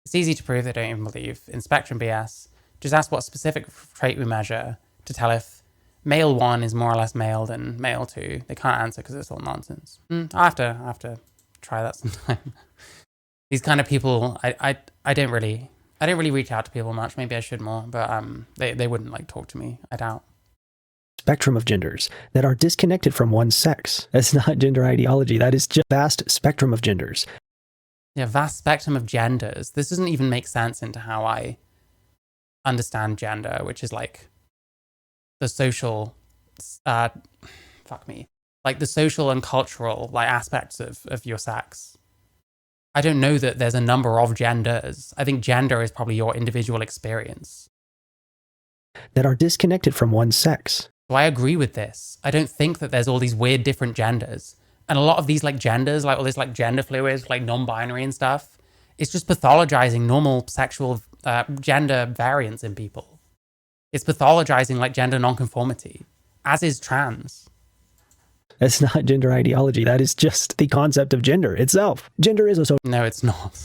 It's easy to prove they don't even believe in spectrum BS. Just ask what specific trait we measure to tell if male 1 is more or less male than male 2. They can't answer because it's all nonsense. I have to try that sometime. These kind of people, I don't really reach out to people much. Maybe I should more, but they wouldn't like talk to me, I doubt. Spectrum of genders that are disconnected from one sex. That's not gender ideology. That is just vast spectrum of genders. Yeah, vast spectrum of genders. This doesn't even make sense into how I understand gender, which is like the social, like the social and cultural like aspects of your sex. I don't know that there's a number of genders. I think gender is probably your individual experience. That are disconnected from one sex. So I agree with this. I don't think that there's all these weird different genders. And a lot of these like genders, like all this like gender fluid, like non-binary and stuff, it's just pathologizing normal sexual gender variance in people. It's pathologizing like gender nonconformity, as is trans. That's not gender ideology. That is just the concept of gender itself. Gender is a social... No, it's not.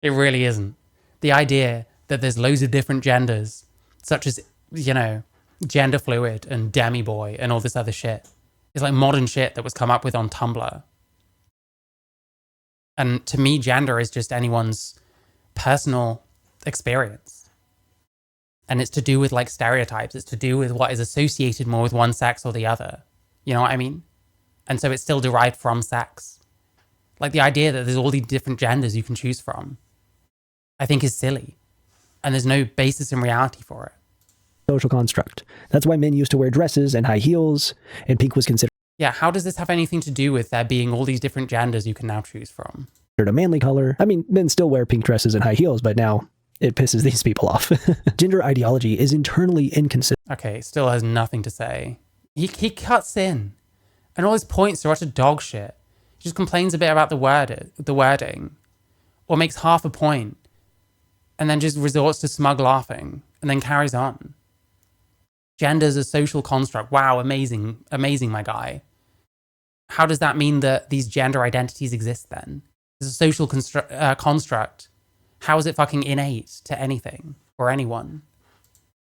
It really isn't. The idea that there's loads of different genders, such as, you know, gender fluid and demi-boy and all this other shit, is like modern shit that was come up with on Tumblr. And to me, gender is just anyone's personal experience. And it's to do with like stereotypes. It's to do with what is associated more with one sex or the other. You know what I mean? And so it's still derived from sex. Like the idea that there's all these different genders you can choose from, I think is silly. And there's no basis in reality for it. Social construct. That's why men used to wear dresses and high heels, and pink was considered... Yeah, how does this have anything to do with there being all these different genders you can now choose from? ...a manly color. I mean, men still wear pink dresses and high heels, but now it pisses these people off. Gender ideology is internally inconsistent. Okay, still has nothing to say. He cuts in, and all his points are utter dog shit. He just complains a bit about the wording, or makes half a point, and then just resorts to smug laughing, and then carries on. Gender's a social construct. Wow, amazing, amazing, my guy. How does that mean that these gender identities exist then? It's a social construct. How is it fucking innate to anything or anyone?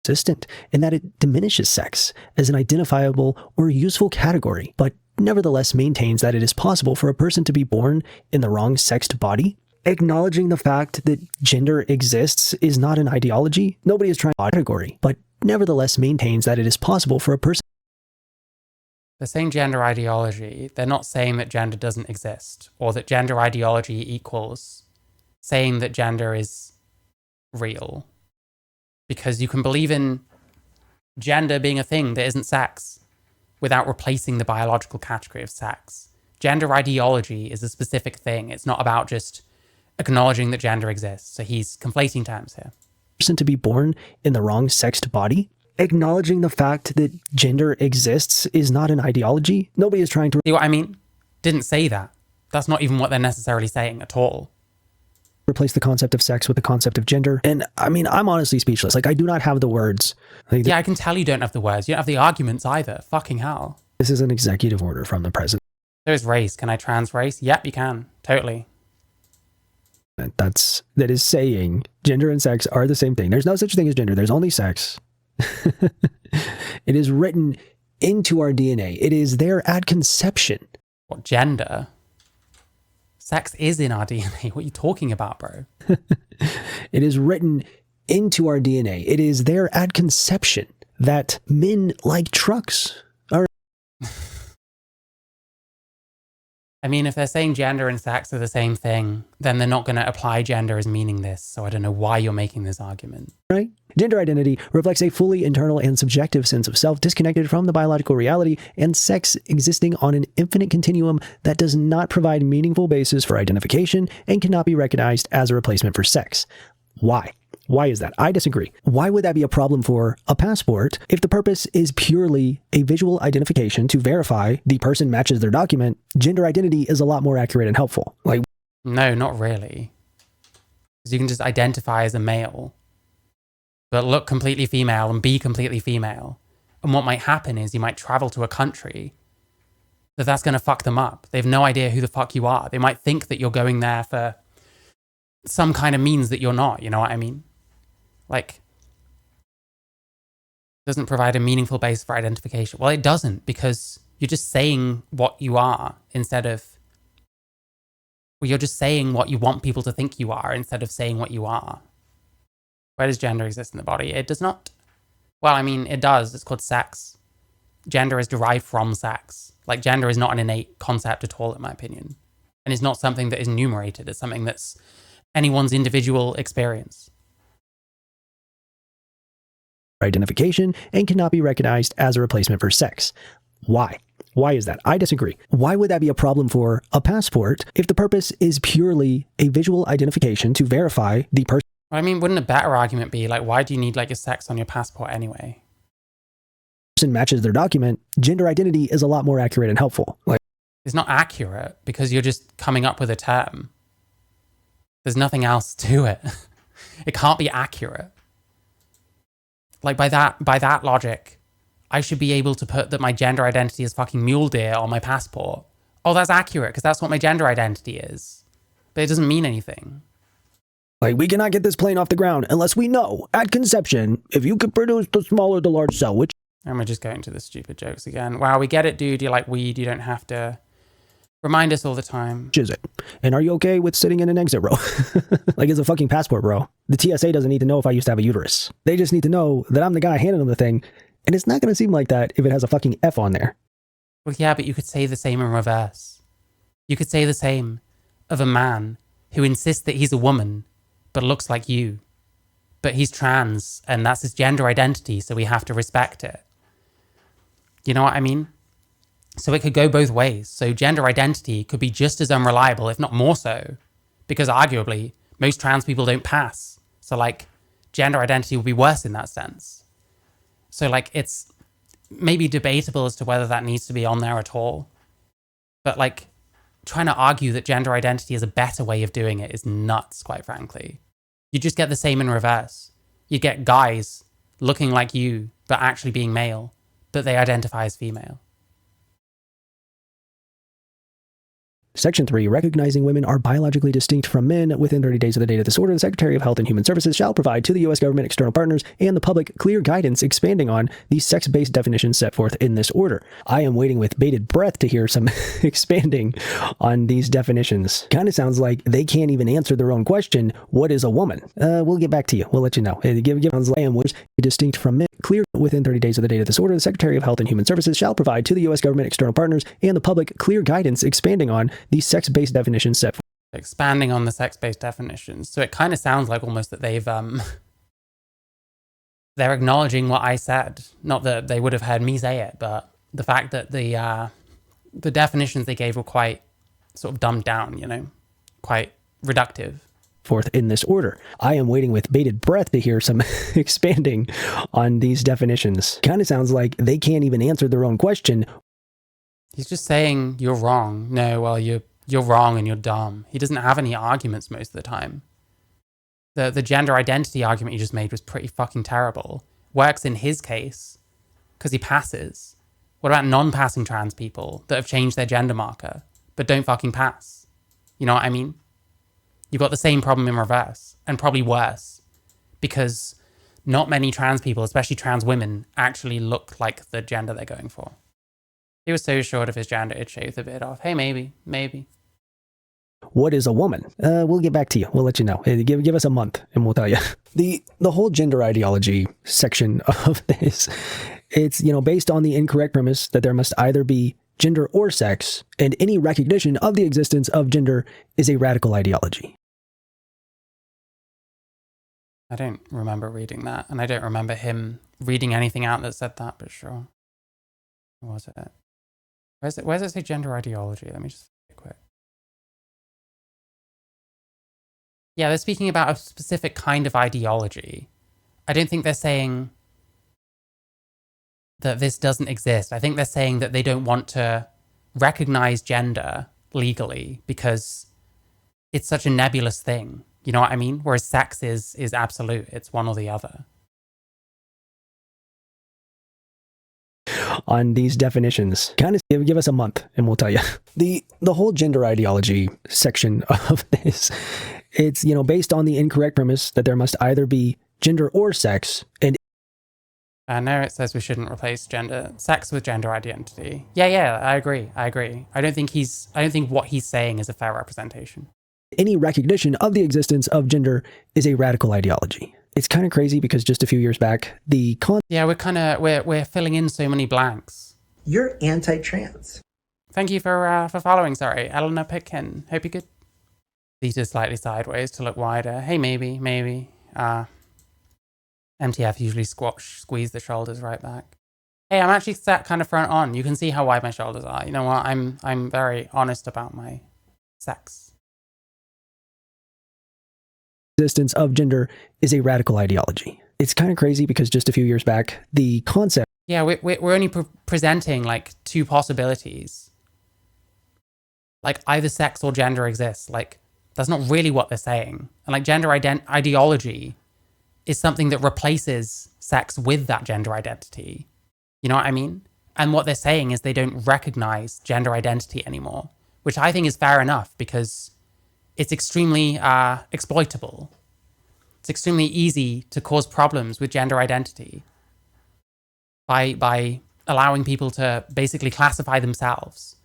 Consistent in that it diminishes sex as an identifiable or useful category, but nevertheless maintains that it is possible for a person to be born in the wrong sexed body. Acknowledging the fact that gender exists is not an ideology. Nobody is trying to category, but nevertheless maintains that it is possible for a person. They're saying gender ideology. They're not saying that gender doesn't exist or that gender ideology equals saying that gender is real. Because you can believe in gender being a thing that isn't sex without replacing the biological category of sex. Gender ideology is a specific thing. It's not about just acknowledging that gender exists. So he's conflating terms here. Person to be born in the wrong sexed body. Acknowledging the fact that gender exists is not an ideology. Nobody is trying to... See what I mean? Didn't say that. That's not even what they're necessarily saying at all. Replace the concept of sex with the concept of gender. And I mean, I'm honestly speechless. Like, I do not have the words. Like, yeah, I can tell you don't have the words. You don't have the arguments either. Fucking hell. This is an executive order from the president. There's race. Can I trans race? Yep, you can. Totally. That is saying gender and sex are the same thing. There's no such thing as gender. There's only sex. It is written into our DNA. It is there at conception. What, gender? Sex is in our DNA. What are you talking about, bro? It is written into our DNA. It is there at conception that men like trucks. I mean, if they're saying gender and sex are the same thing, then they're not going to apply gender as meaning this. So I don't know why you're making this argument. Right? Gender identity reflects a fully internal and subjective sense of self disconnected from the biological reality, and sex existing on an infinite continuum that does not provide meaningful basis for identification and cannot be recognized as a replacement for sex. Why? Why is that? I disagree. Why would that be a problem for a passport if the purpose is purely a visual identification to verify the person matches their document? Gender identity is a lot more accurate and helpful. Like, No, not really. Because you can just identify as a male, but look completely female and be completely female. And what might happen is you might travel to a country that's going to fuck them up. They have no idea who the fuck you are. They might think that you're going there for some kind of means that you're not, you know what I mean? Like, doesn't provide a meaningful base for identification. Well, it doesn't, because you're just saying what you are instead of, well, you're just saying what you want people to think you are instead of saying what you are. Where does gender exist in the body? It does not. Well, I mean, it does. It's called sex. Gender is derived from sex. Like, gender is not an innate concept at all, in my opinion. And it's not something that is enumerated. It's something that's anyone's individual experience. identification and cannot be recognized as a replacement for sex. Why? Why is that? I disagree. Why would that be a problem for a passport if the purpose is purely a visual identification to verify the person? I mean, wouldn't a better argument be, like, why do you need, like, your sex on your passport anyway? Matches their document, gender identity is a lot more accurate and helpful. Like, it's not accurate because you're just coming up with a term. There's nothing else to it. It can't be accurate. Like, by that logic, I should be able to put that my gender identity is fucking mule deer on my passport. Oh, that's accurate because that's what my gender identity is. But it doesn't mean anything. Like, we cannot get this plane off the ground unless we know at conception if you could produce the small or the large cell, which... And we're just going to the stupid jokes again. Wow, we get it, dude. You like weed. You don't have to remind us all the time. Which is it? And are you okay with sitting in an exit row? Like, it's a fucking passport, bro. The TSA doesn't need to know if I used to have a uterus. They just need to know that I'm the guy handing them the thing. And it's not going to seem like that if it has a fucking F on there. Well, yeah, but you could say the same in reverse. You could say the same of a man who insists that he's a woman, but looks like you. But he's trans, and that's his gender identity, so we have to respect it. You know what I mean? So it could go both ways. So gender identity could be just as unreliable, if not more so, because arguably most trans people don't pass. So, like, gender identity would be worse in that sense. So, like, it's maybe debatable as to whether that needs to be on there at all. But, like, trying to argue that gender identity is a better way of doing it is nuts, quite frankly. You just get the same in reverse. You get guys looking like you, but actually being male, but they identify as female. Section 3, recognizing women are biologically distinct from men within 30 days of the date of this order, the Secretary of Health and Human Services shall provide to the U.S. government, external partners, and the public clear guidance expanding on the sex-based definitions set forth in this order. I am waiting with bated breath to hear some expanding on these definitions. Kind of sounds like they can't even answer their own question, what is a woman? We'll get back to you. We'll let you know. Language distinct from men, clear within 30 days of the date of this order, the Secretary of Health and Human Services shall provide to the U.S. government, external partners, and the public clear guidance expanding on the sex-based definitions set forth. Expanding on the sex-based definitions. So it kind of sounds like almost that they've, they're acknowledging what I said. Not that they would have heard me say it, but the fact that the definitions they gave were quite sort of dumbed down, you know, quite reductive. Forth in this order. I am waiting with bated breath to hear some expanding on these definitions. Kind of sounds like they can't even answer their own question. He's just saying you're wrong. No, well, you're wrong and you're dumb. He doesn't have any arguments most of the time. The gender identity argument you just made was pretty fucking terrible. Works in his case because he passes. What about non-passing trans people that have changed their gender marker but don't fucking pass? You know what I mean? You've got the same problem in reverse, and probably worse, because not many trans people, especially trans women, actually look like the gender they're going for. He was so short of his gender, it shaved a bit off. Hey, maybe. What is a woman? We'll get back to you. We'll let you know. Give us a month, and we'll tell you. The whole gender ideology section of this, it's, you know, based on the incorrect premise that there must either be gender or sex, and any recognition of the existence of gender is a radical ideology. I don't remember reading that, and I don't remember him reading anything out that said that, but sure. What was it? Where does it say gender ideology? Let me just quick. Yeah, they're speaking about a specific kind of ideology. I don't think they're saying that this doesn't exist. I think they're saying that they don't want to recognize gender legally because it's such a nebulous thing. You know what I mean? Whereas sex is absolute. It's one or the other. On these definitions, kind of give us a month and we'll tell you. The whole gender ideology section of this, it's, you know, based on the incorrect premise that there must either be gender or sex, and No, it says we shouldn't replace sex with gender identity. Yeah, I agree. I don't think what he's saying is a fair representation. any recognition of the existence of gender is a radical ideology. It's kind of crazy because just a few years back, Yeah, we're filling in so many blanks. You're anti-trans. Thank you for following. Sorry, Eleanor Pitkin. Hope you're good. These are slightly sideways to look wider. Hey, maybe. MTF usually squeeze the shoulders right back. Hey, I'm actually sat kind of front on. You can see how wide my shoulders are. You know what? I'm very honest about my sex. existence of gender is a radical ideology. It's kind of crazy because just a few years back, the concept. Yeah, we're only presenting like two possibilities. Like either sex or gender exists. Like that's not really what they're saying. And like gender ideology is something that replaces sex with that gender identity. You know what I mean? And what they're saying is they don't recognize gender identity anymore, which I think is fair enough because it's extremely exploitable. It's extremely easy to cause problems with gender identity by allowing people to basically classify themselves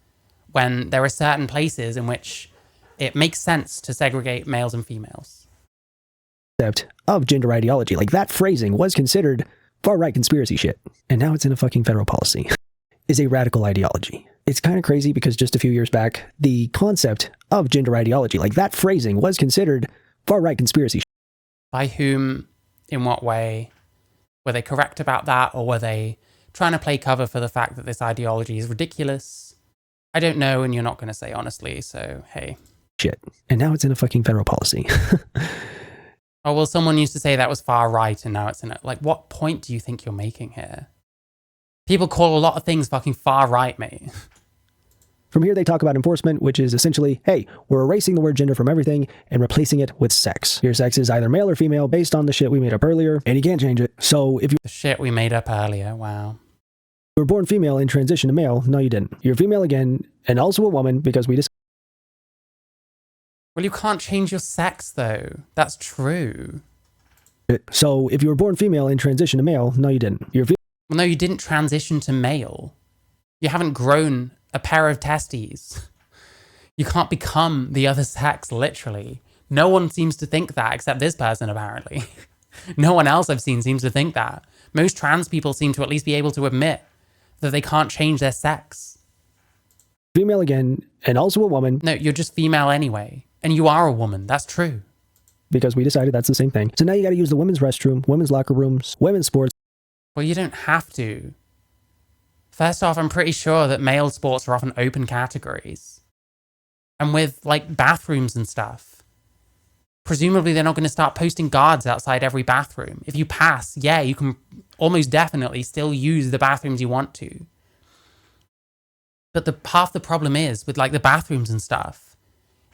when there are certain places in which it makes sense to segregate males and females. Concept of gender ideology, like that phrasing was considered far-right conspiracy shit, and now it's in a fucking federal policy, is a radical ideology. It's kind of crazy because just a few years back, the concept of gender ideology, like that phrasing was considered far-right conspiracy shit. By whom? In what way? Were they correct about that, or were they trying to play cover for the fact that this ideology is ridiculous? I don't know, and you're not going to say honestly, so hey. Shit. And now it's in a fucking federal policy. Oh, well, someone used to say that was far right, and now it's in it. Like, what point do you think you're making here? People call a lot of things fucking far right, mate. From here, they talk about enforcement, which is essentially, hey, we're erasing the word gender from everything and replacing it with sex. Your sex is either male or female based on the shit we made up earlier, and you can't change it. So if you The shit we made up earlier, wow. were born female and transitioned to male, no, you didn't. You're female again, and also a woman because we just. Well, you can't change your sex, though. That's true. So if you were born female and transitioned to male, no, you didn't. You're Well, no, you didn't transition to male. You haven't grown a pair of testes. You can't become the other sex, literally. No one seems to think that, except this person, apparently. No one else I've seen seems to think that. Most trans people seem to at least be able to admit that they can't change their sex. female again, and also a woman. No, you're just female anyway. And you are a woman. That's true. Because we decided that's the same thing. So now you got to use the women's restroom, women's locker rooms, women's sports. Well, you don't have to. First off, I'm pretty sure that male sports are often open categories. And with, like, bathrooms and stuff, presumably they're not going to start posting guards outside every bathroom. If you pass, yeah, you can almost definitely still use the bathrooms you want to. But half the problem is, with, like, the bathrooms and stuff,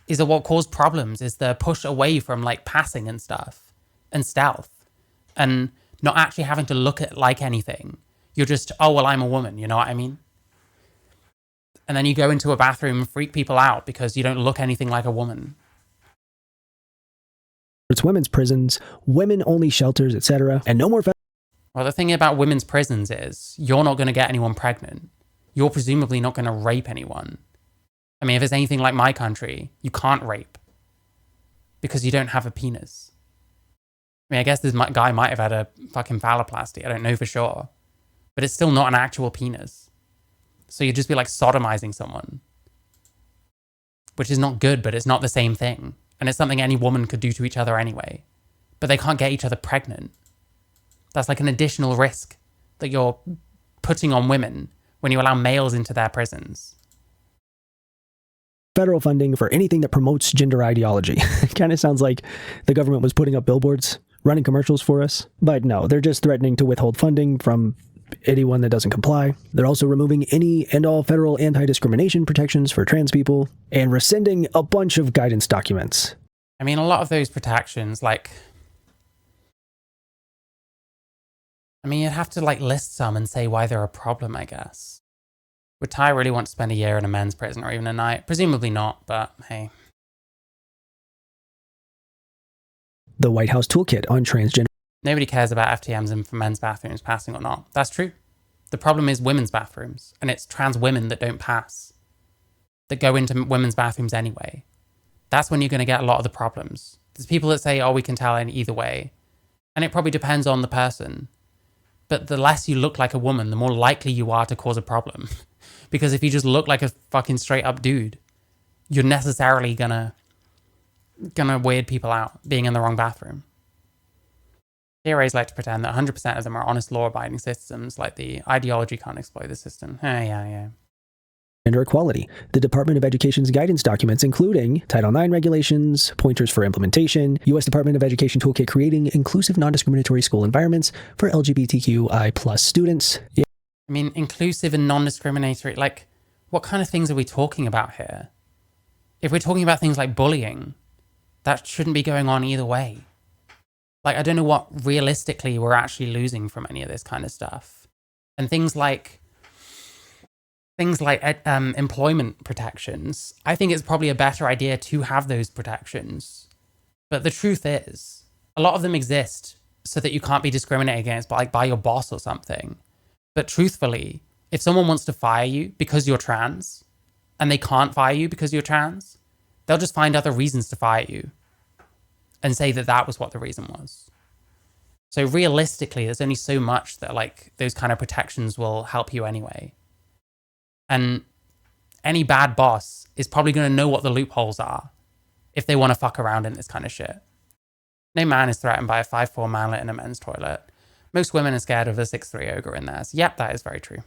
is that what caused problems is the push away from, like, passing and stuff, and stealth, and not actually having to look at, like, anything. You're just, oh, well, I'm a woman, you know what I mean? And then you go into a bathroom and freak people out because you don't look anything like a woman. It's women's prisons, women-only shelters, etc. And no more. Well, the thing about women's prisons is you're not going to get anyone pregnant. You're presumably not going to rape anyone. I mean, if it's anything like my country, you can't rape because you don't have a penis. I mean, I guess this guy might have had a fucking phalloplasty. I don't know for sure. But it's still not an actual penis. So you'd just be like sodomizing someone. Which is not good, but it's not the same thing. And it's something any woman could do to each other anyway. But they can't get each other pregnant. That's like an additional risk that you're putting on women when you allow males into their prisons. federal funding for anything that promotes gender ideology. It kind of sounds like the government was putting up billboards, running commercials for us. But no, they're just threatening to withhold funding from anyone that doesn't comply. They're also removing any and all federal anti-discrimination protections for trans people and rescinding a bunch of guidance documents. I mean, a lot of those protections, like, I mean, you'd have to like list some and say why they're a problem, I guess. Would Ty really want to spend a year in a men's prison or even a night? Presumably not, but hey. The White House toolkit on transgender. Nobody cares about FTMs in for men's bathrooms passing or not. That's true. The problem is women's bathrooms, and it's trans women that don't pass, that go into women's bathrooms anyway. That's when you're going to get a lot of the problems. There's people that say, oh, we can tell in either way. And it probably depends on the person. But the less you look like a woman, the more likely you are to cause a problem. Because if you just look like a fucking straight up dude, you're necessarily gonna weird people out being in the wrong bathroom. Theories like to pretend that 100% of them are honest law-abiding citizens, like the ideology can't exploit the system. Yeah. Gender equality. The Department of Education's guidance documents, including Title IX regulations, pointers for implementation, U.S. Department of Education toolkit creating inclusive non-discriminatory school environments for LGBTQI plus students. Yeah. I mean, inclusive and non-discriminatory, like, what kind of things are we talking about here? If we're talking about things like bullying, that shouldn't be going on either way. Like, I don't know what realistically we're actually losing from any of this kind of stuff. And things like employment protections, I think it's probably a better idea to have those protections. But the truth is, a lot of them exist so that you can't be discriminated against by your boss or something. But truthfully, if someone wants to fire you because you're trans, and they can't fire you because you're trans, they'll just find other reasons to fire you and say that that was what the reason was. So realistically, there's only so much that like those kind of protections will help you anyway. And any bad boss is probably going to know what the loopholes are if they want to fuck around in this kind of shit. No man is threatened by a 5'4" manlet in a men's toilet. Most women are scared of a 6'3" ogre in theirs. Yep, that is very true.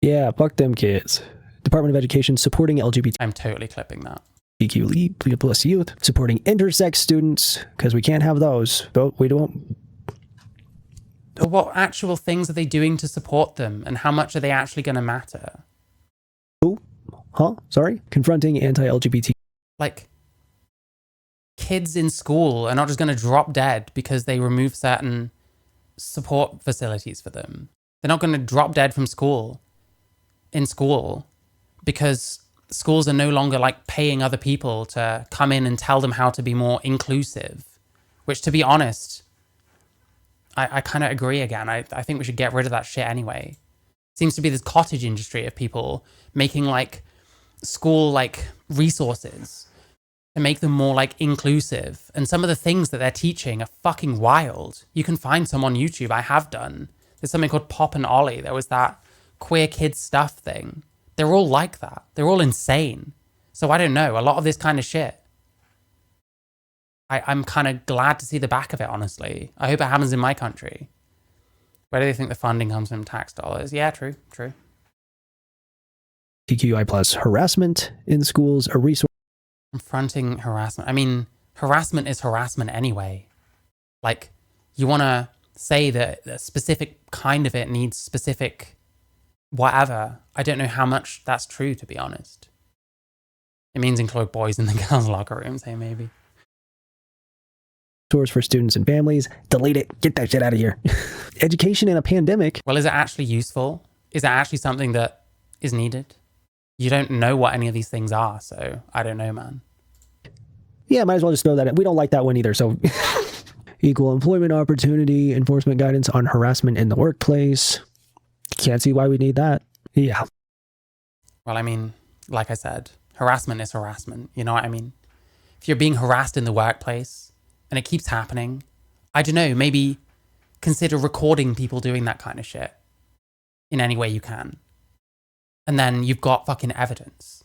Yeah, fuck them kids. Department of Education supporting LGBT. I'm totally clipping that. LGBTQ plus youth, supporting intersex students, because we can't have those. But we don't. What actual things are they doing to support them, and how much are they actually going to matter? Who? Huh? Sorry? Confronting anti-LGBT. Like, kids in school are not just going to drop dead because they remove certain support facilities for them. They're not going to drop dead from school in school because schools are no longer like paying other people to come in and tell them how to be more inclusive, which, to be honest, I kind of agree again. I think we should get rid of that shit anyway. Seems to be this cottage industry of people making like school like resources to make them more like inclusive. And some of the things that they're teaching are fucking wild. You can find some on YouTube. I have done. There's something called Pop and Ollie. There was that queer kids stuff thing. They're all like that. They're all insane. So I don't know. A lot of this kind of shit, I'm kind of glad to see the back of it, honestly. I hope it happens in my country. Where do they think the funding comes from? Tax dollars. Yeah, true. TQI plus harassment in schools, a resource. Confronting harassment. I mean, harassment is harassment anyway. Like, you want to say that a specific kind of it needs specific whatever. I don't know how much that's true, to be honest. It means include boys in the girls' locker rooms, hey, maybe. Source for students and families. Delete it. Get that shit out of here. Education in a pandemic. Well, is it actually useful? Is it actually something that is needed? You don't know what any of these things are, so I don't know, man. Yeah, might as well just throw that in. We don't like that one either, so... Equal employment opportunity, enforcement guidance on harassment in the workplace. Can't see why we need that. Yeah. Well, I mean, like I said, harassment is harassment. You know what I mean? If you're being harassed in the workplace and it keeps happening, I don't know, maybe consider recording people doing that kind of shit in any way you can. And then you've got fucking evidence.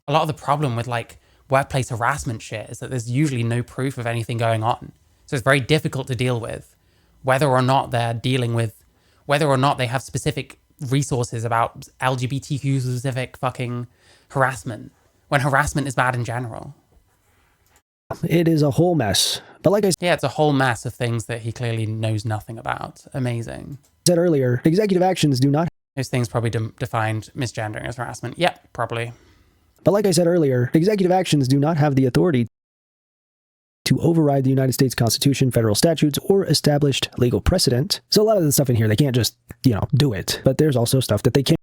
A lot of the problem with like workplace harassment shit is that there's usually no proof of anything going on. So it's very difficult to deal with whether or not they're dealing with, whether or not they have specific resources about LGBTQ specific fucking harassment, when harassment is bad in general? It is a whole mess. But like I Yeah, it's a whole mess of things that he clearly knows nothing about. Amazing. said earlier, executive actions do not. Those things probably defined misgendering as harassment. Yep, probably. But like I said earlier, executive actions do not have the authority to override the United States Constitution, federal statutes, or established legal precedent. So a lot of the stuff in here, they can't just, do it. But there's also stuff that they can.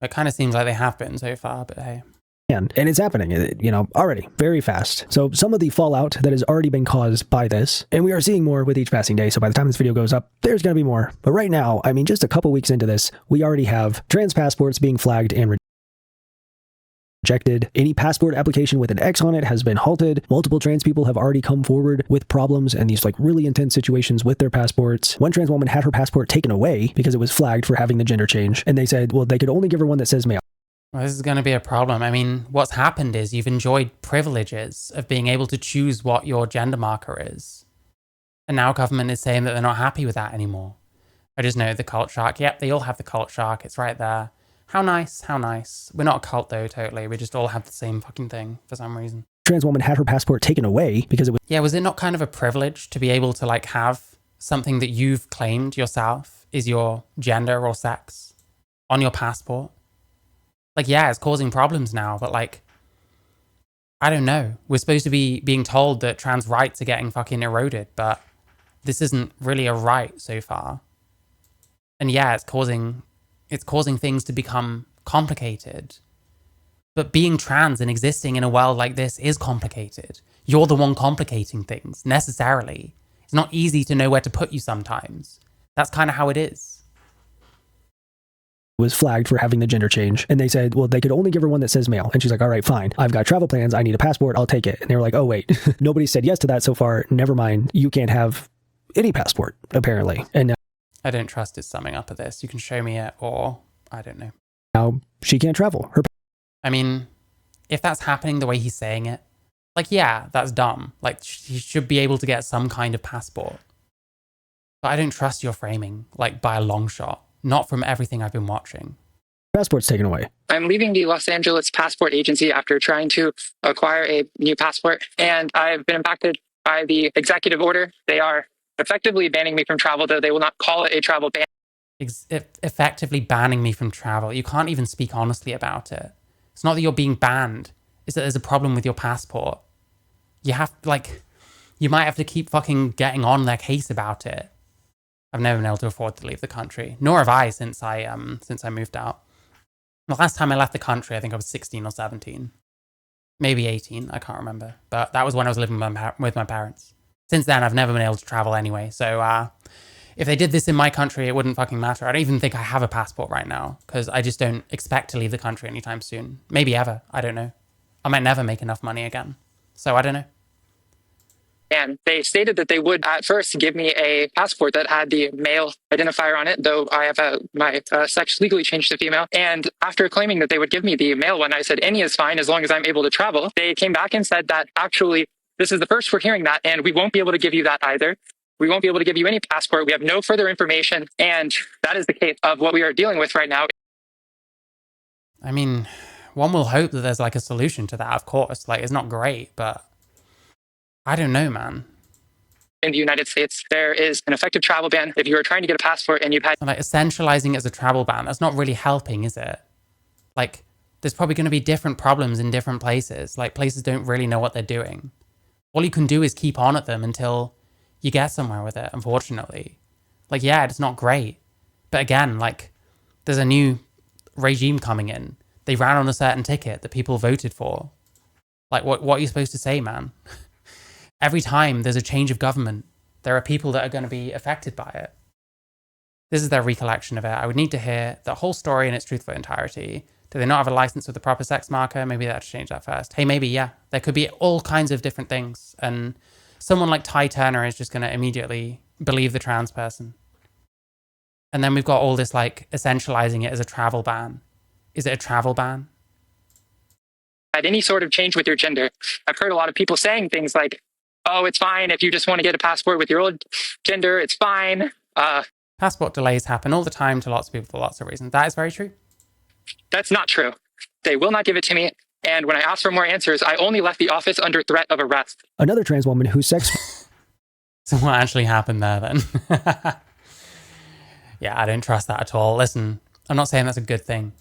It kind of seems like they have been so far, but hey. And it's happening, already very fast. So some of the fallout that has already been caused by this, and we are seeing more with each passing day. So by the time this video goes up, there's going to be more. But right now, just a couple weeks into this, we already have trans passports being flagged and rejected. Any passport application with an X on it has been halted. Multiple trans people have already come forward with problems and these really intense situations with their passports. One trans woman had her passport taken away because it was flagged for having the gender change. And they said, well, they could only give her one that says male. Well, this is going to be a problem. What's happened is you've enjoyed privileges of being able to choose what your gender marker is. And now government is saying that they're not happy with that anymore. I just know the cult shark. Yep, they all have the cult shark. It's right there. How nice, how nice. We're not a cult though, totally. We just all have the same fucking thing for some reason. Trans woman had her passport taken away because it was... Yeah, was it not kind of a privilege to be able to have something that you've claimed yourself is your gender or sex on your passport? Yeah, it's causing problems now, but I don't know. We're supposed to be being told that trans rights are getting fucking eroded, but this isn't really a right so far. And yeah, it's causing things to become complicated. But being trans and existing in a world like this is complicated. You're the one complicating things, necessarily. It's not easy to know where to put you sometimes. That's kind of how it is. Was flagged for having the gender change. And they said, well, they could only give her one that says male. And she's like, all right, fine. I've got travel plans. I need a passport. I'll take it. And they were like, oh, wait, nobody said yes to that so far. Never mind. You can't have any passport, apparently. And I don't trust his summing up of this. You can show me it, or I don't know. Now she can't travel. If that's happening the way he's saying it, yeah, that's dumb. She should be able to get some kind of passport. But I don't trust your framing, by a long shot. Not from everything I've been watching. Passport's taken away. I'm leaving the Los Angeles Passport Agency after trying to acquire a new passport, and I've been impacted by the executive order. They are effectively banning me from travel, though they will not call it a travel ban. Effectively banning me from travel. You can't even speak honestly about it. It's not that you're being banned. It's that there's a problem with your passport. You have, you might have to keep fucking getting on their case about it. I've never been able to afford to leave the country, nor have I since I moved out. The last time I left the country, I think I was 16 or 17, maybe 18. I can't remember, but that was when I was living with my parents. Since then, I've never been able to travel anyway. So if they did this in my country, it wouldn't fucking matter. I don't even think I have a passport right now because I just don't expect to leave the country anytime soon. Maybe ever. I don't know. I might never make enough money again. So I don't know. And they stated that they would at first give me a passport that had the male identifier on it, though I have my sex legally changed to female. And after claiming that they would give me the male one, I said any is fine as long as I'm able to travel. They came back and said that actually, this is the first we're hearing that, and we won't be able to give you that either. We won't be able to give you any passport. We have no further information. And that is the case of what we are dealing with right now. One will hope that there's a solution to that, of course. It's not great, but I don't know, man. In the United States, there is an effective travel ban. If you are trying to get a passport and you've had... essentializing it as a travel ban, that's not really helping, is it? There's probably going to be different problems in different places. Places don't really know what they're doing. All you can do is keep on at them until you get somewhere with it, unfortunately. Yeah, it's not great. But again, there's a new regime coming in. They ran on a certain ticket that people voted for. What are you supposed to say, man? Every time there's a change of government, there are people that are going to be affected by it. This is their recollection of it. I would need to hear the whole story in its truthful entirety. Do they not have a license with the proper sex marker? Maybe they have to change that first. Hey, maybe, yeah. There could be all kinds of different things. And someone like Ty Turner is just going to immediately believe the trans person. And then we've got all this essentializing it as a travel ban. Is it a travel ban? Had any sort of change with your gender. I've heard a lot of people saying things like, oh, it's fine if you just want to get a passport with your old gender, it's fine. Passport delays happen all the time to lots of people for lots of reasons. That is very true. That's not true. They will not give it to me. And when I asked for more answers, I only left the office under threat of arrest. Another trans woman whose sex So what actually happened there then? Yeah, I don't trust that at all. Listen, I'm not saying that's a good thing.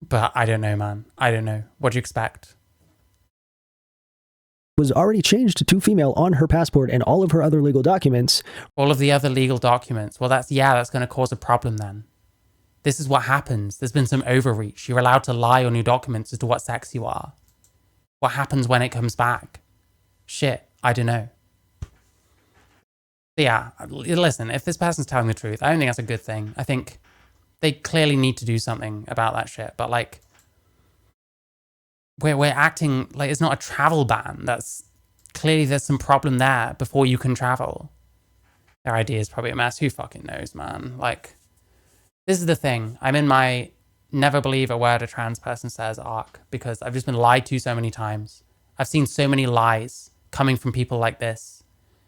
But I don't know, man. I don't know. What do you expect? was already changed to female on her passport and all of her other legal documents. All of the other legal documents. Well, that's going to cause a problem then. This is what happens. There's been some overreach. You're allowed to lie on your documents as to what sex you are. What happens when it comes back? Shit, I don't know. But yeah, listen, if this person's telling the truth, I don't think that's a good thing. I think they clearly need to do something about that shit. But like, we're acting like it's not a travel ban. That's clearly there's some problem there before you can travel. Their idea is probably a mess. Who fucking knows, man? Like, this is the thing. I'm in my never believe a word a trans person says arc because I've just been lied to so many times. I've seen so many lies coming from people like this.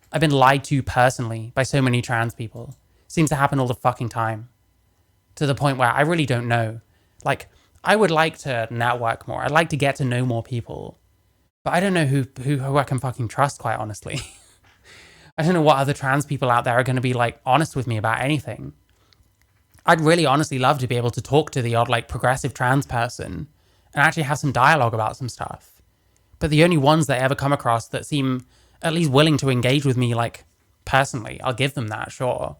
I've been lied to personally by so many trans people. It seems to happen all the fucking time. To the point where I really don't know. Like, I would like to network more. I'd like to get to know more people. But I don't know who I can fucking trust, quite honestly. I don't know what other trans people out there are going to be, like, honest with me about anything. I'd really honestly love to be able to talk to the odd, like, progressive trans person and actually have some dialogue about some stuff. But the only ones that I ever come across that seem at least willing to engage with me, like, personally, I'll give them that, sure.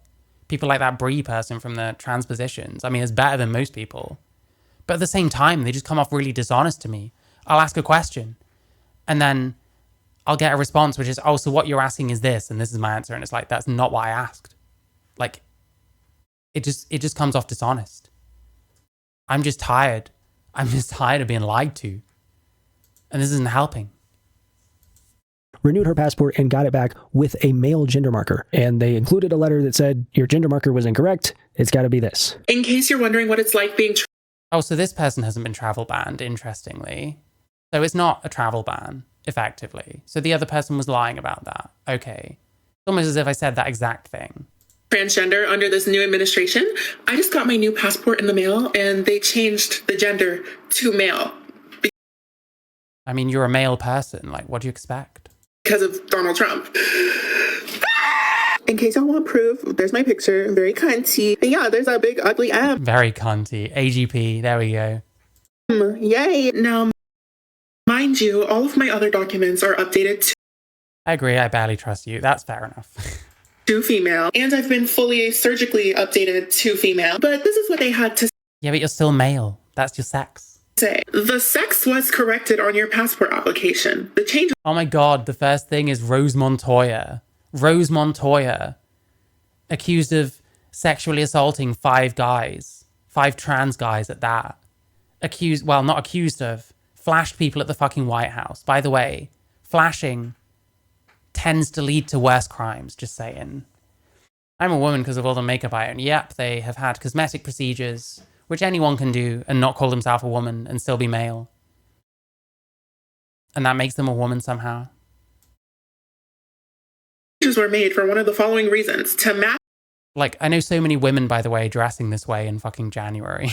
People like that Brie person from the Transpositions. I mean, it's better than most people. But at the same time, they just come off really dishonest to me. I'll ask a question, and then I'll get a response, which is, oh, so what you're asking is this, and this is my answer. And it's like, that's not what I asked. Like, it just comes off dishonest. I'm just tired. I'm just tired of being lied to. And this isn't helping. Renewed her passport and got it back with a male gender marker. And they included a letter that said, your gender marker was incorrect. It's got to be this. In case you're wondering what it's like being... Oh, so this person hasn't been travel banned, interestingly. So it's not a travel ban, effectively. So the other person was lying about that. Okay. It's almost as if I said that exact thing. Transgender under this new administration. I just got my new passport in the mail and they changed the gender to male. I mean, you're a male person. Like, what do you expect? Because of Donald Trump. In case y'all want proof, there's my picture. Very cunty. And yeah, there's a big ugly M. Very cunty. AGP. There we go. Yay. Now, mind you, all of my other documents are updated I agree. I barely trust you. That's fair enough. to female. And I've been fully surgically updated to female. But this is what they had to Yeah, but you're still male. That's your sex. say. The sex was corrected on your passport application. The change... Oh my God. The first thing is Rose Montoya. Rose Montoya, accused of sexually assaulting 5 guys, 5 trans guys at that. Not accused of, flashed people at the fucking White House. By the way, flashing tends to lead to worse crimes, just saying. I'm a woman because of all the makeup I own. Yep, they have had cosmetic procedures, which anyone can do and not call themselves a woman and still be male. And that makes them a woman somehow. were made for one of the following reasons. To match Like, I know so many women, by the way, dressing this way in fucking January.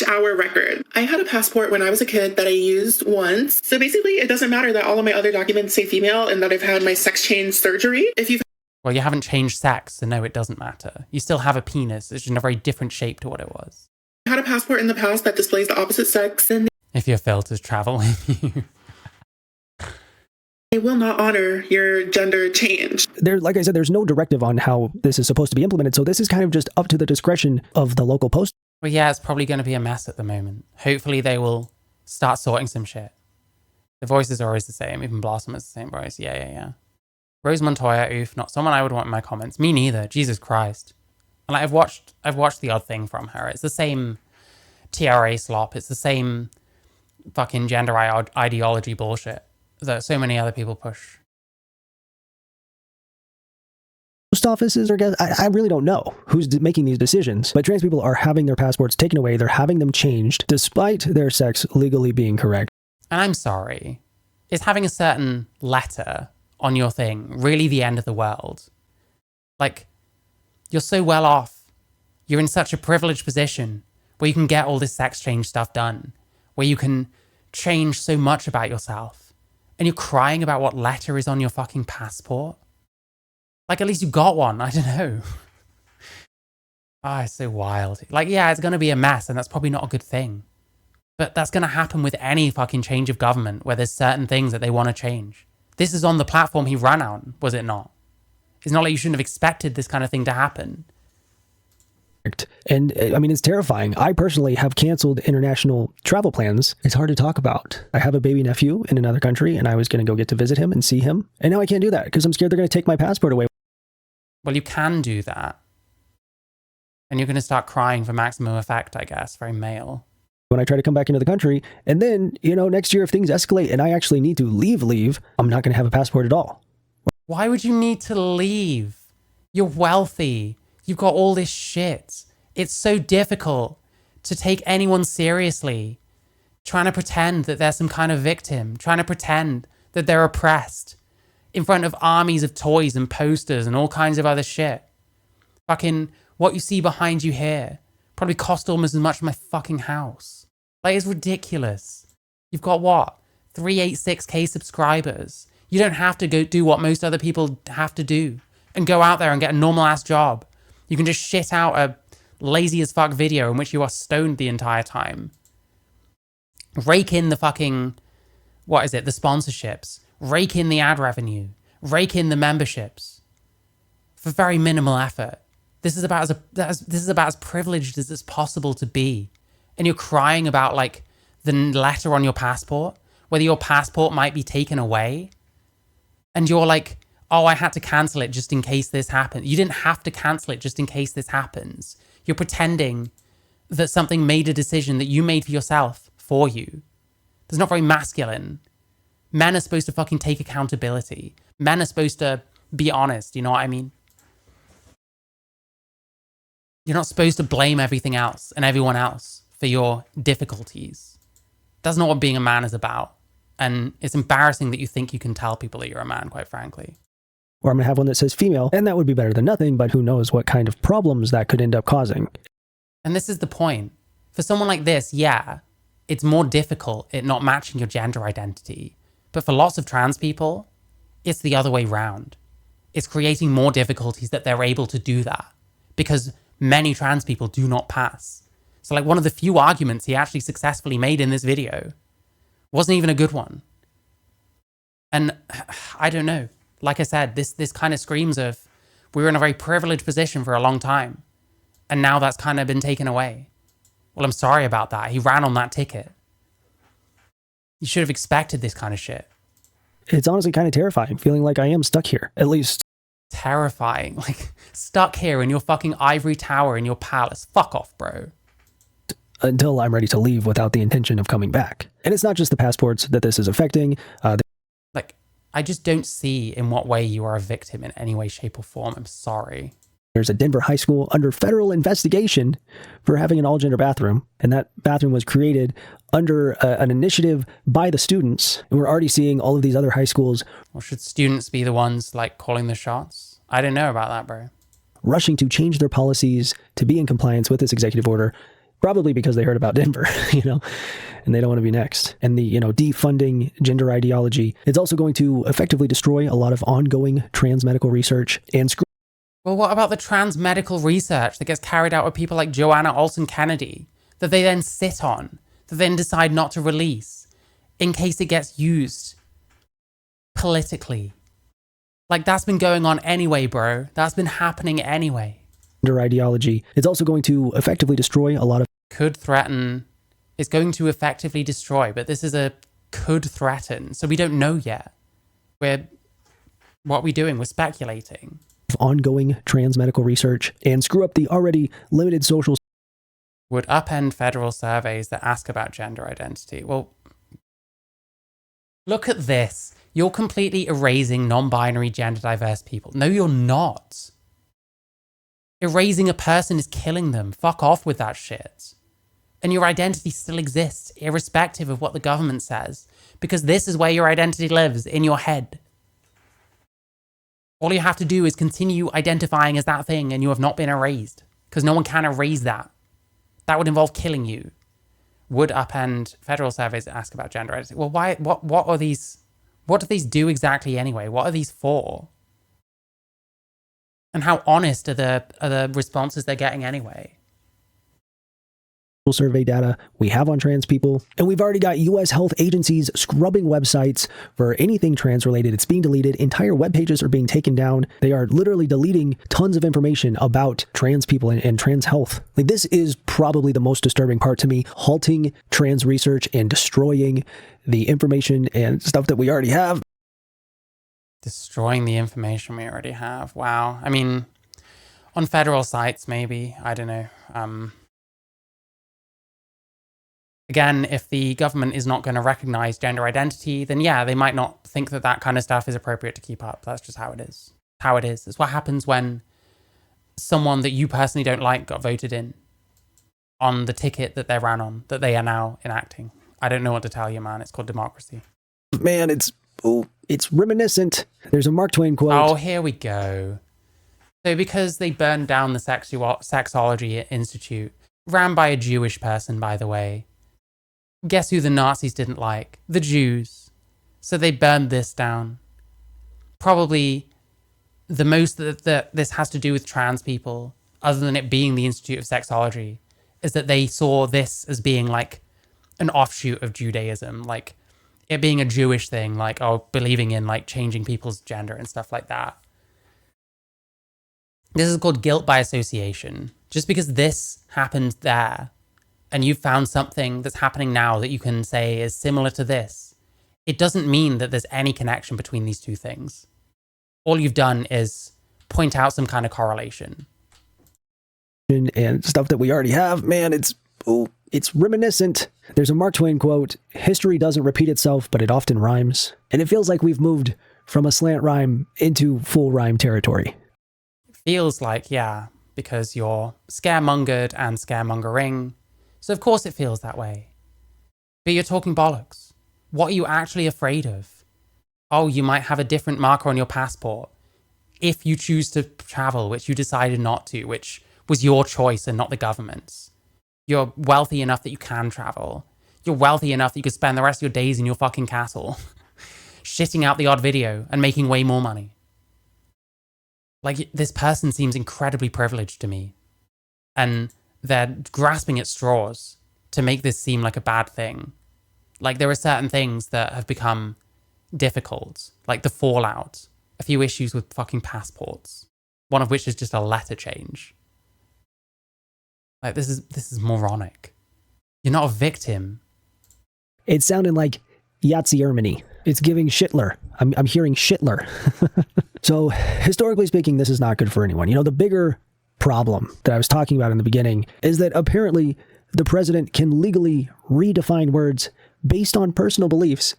our record. I had a passport when I was a kid that I used once. So basically, it doesn't matter that all of my other documents say female and that I've had my sex change surgery. If you've Well, you haven't changed sex, so no, it doesn't matter. You still have a penis. It's just in a very different shape to what it was. had a passport in the past that displays the opposite sex, then If your filters travel with you. they will not honor your gender change. Like I said, there's no directive on how this is supposed to be implemented. So this is kind of just up to the discretion of the local post. Well, yeah, it's probably going to be a mess at the moment. Hopefully they will start sorting some shit. The voices are always the same. Even Blossom is the same voice. Yeah. Rose Montoya, oof, not someone I would want in my comments. Me neither. Jesus Christ. And like, I've watched the odd thing from her. It's the same TRA slop. It's the same fucking gender ideology bullshit that so many other people push. Post offices, or I really don't know who's making these decisions, but trans people are having their passports taken away. They're having them changed despite their sex legally being correct. And I'm sorry. Is having a certain letter on your thing really the end of the world? Like, you're so well off. You're in such a privileged position where you can get all this sex change stuff done. where you can change so much about yourself, and you're crying about what letter is on your fucking passport. Like, at least you got one. I don't know. It's so wild. Like, yeah, it's going to be a mess, and that's probably not a good thing. But that's going to happen with any fucking change of government where there's certain things that they want to change. This is on the platform he ran on, was it not? It's not like you shouldn't have expected this kind of thing to happen. And I mean, it's terrifying. I personally have canceled international travel plans. It's hard to talk about. I have a baby nephew in another country, and I was going to go get to visit him and see him. And now I can't do that because I'm scared they're going to take my passport away. Well, you can do that. And you're going to start crying for maximum effect, I guess. Very male. When I try to come back into the country, and then, next year if things escalate and I actually need to leave, I'm not going to have a passport at all. Why would you need to leave? You're wealthy. You've got all this shit. It's so difficult to take anyone seriously, trying to pretend that they're some kind of victim, trying to pretend that they're oppressed in front of armies of toys and posters and all kinds of other shit. Fucking what you see behind you here probably cost almost as much as my fucking house. Like, it's ridiculous. You've got what? 386k subscribers. You don't have to go do what most other people have to do and go out there and get a normal ass job. You can just shit out a lazy as fuck video in which you are stoned the entire time. Rake in the fucking, the sponsorships. Rake in the ad revenue. Rake in the memberships. For very minimal effort. This is about as privileged as it's possible to be. And you're crying about, like, the letter on your passport, whether your passport might be taken away. And you're like, oh, I had to cancel it just in case this happens. You didn't have to cancel it just in case this happens. You're pretending that something made a decision that you made for yourself for you. That's not very masculine. Men are supposed to fucking take accountability. Men are supposed to be honest, you know what I mean? You're not supposed to blame everything else and everyone else for your difficulties. That's not what being a man is about. And it's embarrassing that you think you can tell people that you're a man, quite frankly. Or I'm going to have one that says female, and that would be better than nothing, but who knows what kind of problems that could end up causing. And this is the point. For someone like this, yeah, it's more difficult at not matching your gender identity. But for lots of trans people, it's the other way round. It's creating more difficulties that they're able to do that because many trans people do not pass. So, like, one of the few arguments he actually successfully made in this video wasn't even a good one. And I don't know. Like I said, this kind of screams of we were in a very privileged position for a long time. And now that's kind of been taken away. Well, I'm sorry about that. He ran on that ticket. You should have expected this kind of shit. It's honestly kind of terrifying, feeling like I am stuck here, at least. Terrifying. Like, stuck here in your fucking ivory tower in your palace. Fuck off, bro. Until I'm ready to leave without the intention of coming back. And it's not just the passports that this is affecting. I just don't see in what way you are a victim in any way, shape, or form. I'm sorry. There's a Denver high school under federal investigation for having an all-gender bathroom, and that bathroom was created under an initiative by the students, and we're already seeing all of these other high schools. Or should students be the ones, like, calling the shots? I don't know about that, bro. Rushing to change their policies to be in compliance with this executive order, probably because they heard about Denver, and they don't want to be next. And the, defunding gender ideology, it's also going to effectively destroy a lot of ongoing trans medical research and Well, what about the trans medical research that gets carried out with people like Joanna Olsen Kennedy, that they then sit on, that then decide not to release, in case it gets used politically? Like, that's been going on anyway, bro. That's been happening anyway. Gender ideology, it's also going to effectively destroy a lot of... Could threaten... It's going to effectively destroy, but this is a could threaten, so we don't know yet. What are we doing? We're speculating. Ongoing trans medical research and screw up the already limited social... Would upend federal surveys that ask about gender identity. Well, look at this. You're completely erasing non-binary gender diverse people. No, you're not. Erasing a person is killing them. Fuck off with that shit. And your identity still exists, irrespective of what the government says, because this is where your identity lives, in your head. All you have to do is continue identifying as that thing, and you have not been erased, because no one can erase that. That would involve killing you. would upend federal surveys that ask about gender identity. Well, why? What are these? What do these do exactly anyway? What are these for? And how honest are the responses they're getting anyway? Survey data we have on trans people, and we've already got U.S. health agencies scrubbing websites for anything trans related. It's being deleted. Entire web pages are being taken down. They are literally deleting tons of information about trans people and trans health. Like, this is probably the most disturbing part to me, halting trans research and destroying the information and stuff that we already have. Destroying the information we already have. Wow. I mean, on federal sites, maybe. I don't know. Again, if the government is not going to recognize gender identity, then yeah, they might not think that that kind of stuff is appropriate to keep up. That's just how it is. How it is. It's what happens when someone that you personally don't like got voted in on the ticket that they ran on, that they are now enacting. I don't know what to tell you, man. It's called democracy. Man, it's reminiscent. There's a Mark Twain quote. Oh, here we go. So because they burned down the Sexology Institute, ran by a Jewish person, by the way, guess who the Nazis didn't like? The Jews. So they burned this down. Probably the most that this has to do with trans people, other than it being the Institute of Sexology, is that they saw this as being like an offshoot of Judaism, like it being a Jewish thing, like, oh, believing in like changing people's gender and stuff like that. This is called guilt by association. Just because this happened there, and you've found something that's happening now that you can say is similar to this, it doesn't mean that there's any connection between these two things. All you've done is point out some kind of correlation. And stuff that we already have, man, it's reminiscent. There's a Mark Twain quote, history doesn't repeat itself, but it often rhymes. And it feels like we've moved from a slant rhyme into full rhyme territory. It feels like, yeah, because you're scaremongered and scaremongering. So of course it feels that way. But you're talking bollocks. What are you actually afraid of? Oh, you might have a different marker on your passport if you choose to travel, which you decided not to, which was your choice and not the government's. You're wealthy enough that you can travel. You're wealthy enough that you could spend the rest of your days in your fucking castle, shitting out the odd video and making way more money. Like, this person seems incredibly privileged to me. And they're grasping at straws to make this seem like a bad thing. Like, there are certain things that have become difficult, like the fallout, a few issues with fucking passports, one of which is just a letter change. Like, this is moronic. You're not a victim. It's sounding like Yahtzee Erminy. It's giving Shitler. I'm hearing Shitler. So, historically speaking, this is not good for anyone. You know, the bigger problem that I was talking about in the beginning is that apparently the president can legally redefine words based on personal beliefs.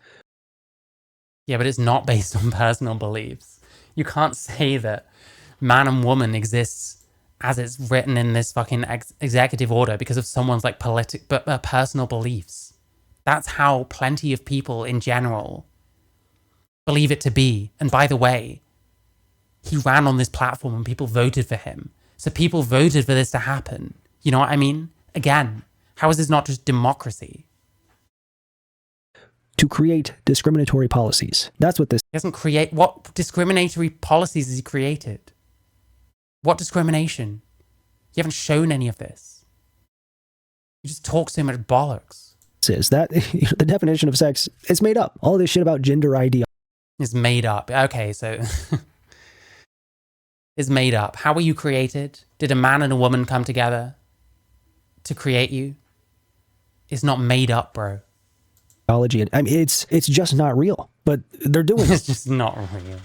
Yeah, but it's not based on personal beliefs. You can't say that man and woman exists as it's written in this fucking executive order because of someone's like personal beliefs. That's how plenty of people in general believe it to be. And by the way, he ran on this platform and people voted for him. So people voted for this to happen. You know what I mean? Again, how is this not just democracy? To create discriminatory policies. That's what this He doesn't create. What discriminatory policies has he created? What discrimination? You haven't shown any of this. You just talk so much bollocks. is. That the definition of sex is made up. All this shit about gender ideology It's made up. Okay, so it's made up. How were you created? Did a man and a woman come together to create you? It's not made up, bro. I mean, it's just not real. But they're doing It's just not real.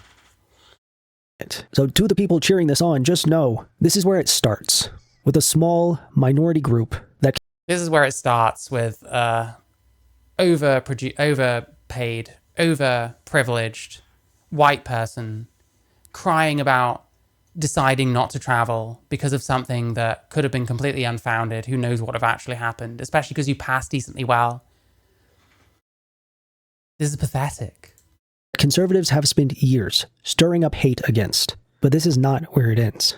it. So to the people cheering this on, just know this is where it starts with a small minority group that. This is where it starts with overpaid, overprivileged white person crying about deciding not to travel because of something that could have been completely unfounded. Who knows what have actually happened, especially because you passed decently well. This is pathetic. Conservatives have spent years stirring up hate against, but this is not where it ends.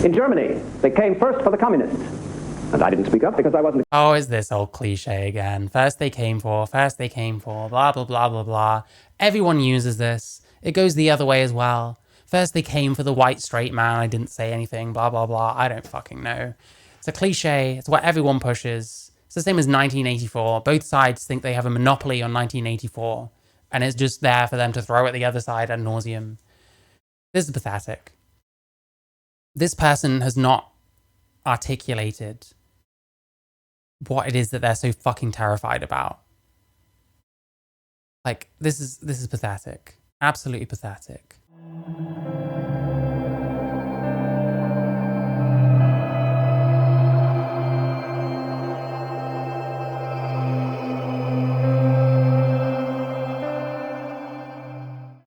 In Germany, they came first for the communists, And I didn't speak up because I wasn't. Oh, is this old cliche again? First they came for, blah, blah, blah, blah, blah. Everyone uses this. It goes the other way as well. First they came for the white straight man, I didn't say anything, blah, blah, blah. I don't fucking know. It's a cliche. It's what everyone pushes. It's the same as 1984. Both sides think they have a monopoly on 1984, and it's just there for them to throw at the other side ad nauseum. This is pathetic. This person has not articulated what it is that they're so fucking terrified about. Like, this is pathetic. Absolutely pathetic.